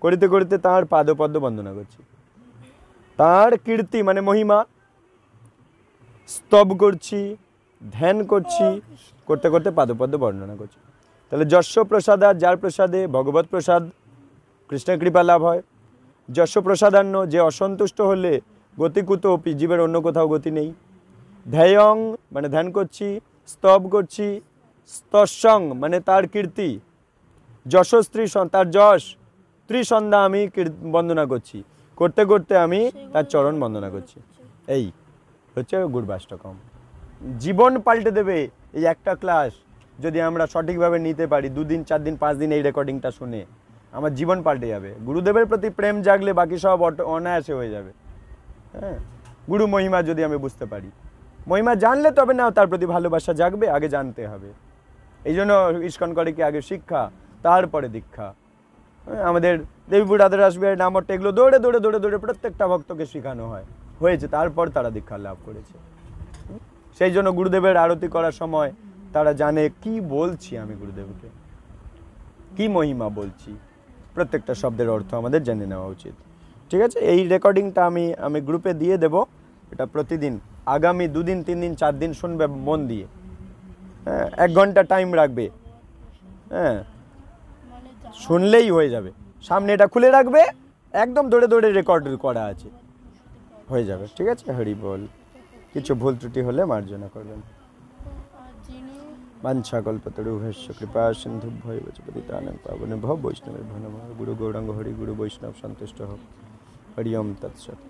Speaker 1: করিতে করিতে তাঁর পাদপদ্ম বন্দনা করছি। তাঁর কীর্তি মানে মহিমা স্তব করছি, ধ্যান করছি, করতে করতে পাদপদ্ম বর্ণনা করছি। তাহলে যশ প্রসাদা, যার প্রসাদে ভগবত প্রসাদ কৃষ্ণের কৃপা লাভ হয়। যশ প্রসাদান্য, যে অসন্তুষ্ট হলে গতিকুত জীবের অন্য কোথাও গতি নেই। ধ্যায়ং মানে ধ্যান করছি, স্তব করছি, স্তস্যং মানে তার কীর্তি, যশস্ত্রী তার যশ, ত্রিসন্ধ্যা আমি বন্দনা করছি, করতে করতে আমি তার চরণ বন্দনা করছি। এই হচ্ছে গুরবাষ্টকম। জীবন পাল্টে দেবে এই একটা ক্লাস যদি আমরা সঠিকভাবে নিতে পারি। 2 দিন 4 দিন 5 দিন এই রেকর্ডিংটা শুনে আমার জীবন পাল্টে যাবে। গুরুদেবের প্রতি প্রেম জাগলে বাকি সব অনায়াসে হয়ে যাবে। হ্যাঁ, গুরু মহিমা যদি আমি বুঝতে পারি, মহিমা জানলে তবে না তার প্রতি ভালোবাসা জাগবে, আগে জানতে হবে। এই জন্য ইস্কন করে কি আগে শিক্ষা তারপরে দীক্ষা। আমাদের দেবীপুর রাধা রাসবিহারী নামটা এগুলো দৌড়ে দৌড়ে দৌড়ে দৌড়ে প্রত্যেকটা ভক্তকে শেখানো হয়েছে, তারপর তারা দীক্ষা লাভ করেছে। সেই জন্য গুরুদেবের আরতি করার সময় তারা জানে কি বলছি, আমি গুরুদেবকে কি মহিমা বলছি, প্রত্যেকটা শব্দের অর্থ আমাদের জেনে নেওয়া উচিত। ঠিক আছে, এই রেকর্ডিংটা আমি গ্রুপে দিয়ে দেব। এটা প্রতিদিন আগামী 2 দিন 3 দিন 4 দিন শুনবে মন দিয়ে। হ্যাঁ, 1 ঘন্টা টাইম রাখবে। হ্যাঁ, শুনলেই হয়ে যাবে। সামনে এটা খুলে রাখবে, একদম দৌড়ে দৌড়ে রেকর্ড করা আছে, হয়ে যাবে। ঠিক আছে, হরি বল। কিছু ভুল ত্রুটি হলে মার্জনা করবেন। বাঞ্ছা কল্পতরুভ্যশ্চ কৃপা সিন্ধুভ্যৈব চ পতিতানাং পাবনেভ্যো বৈষ্ণবেভ্যো নমঃ। গুরু গৌরাঙ্গ হরি, গুরু বৈষ্ণব সন্তুষ্ট হোক। হরি ওম তৎসৎ।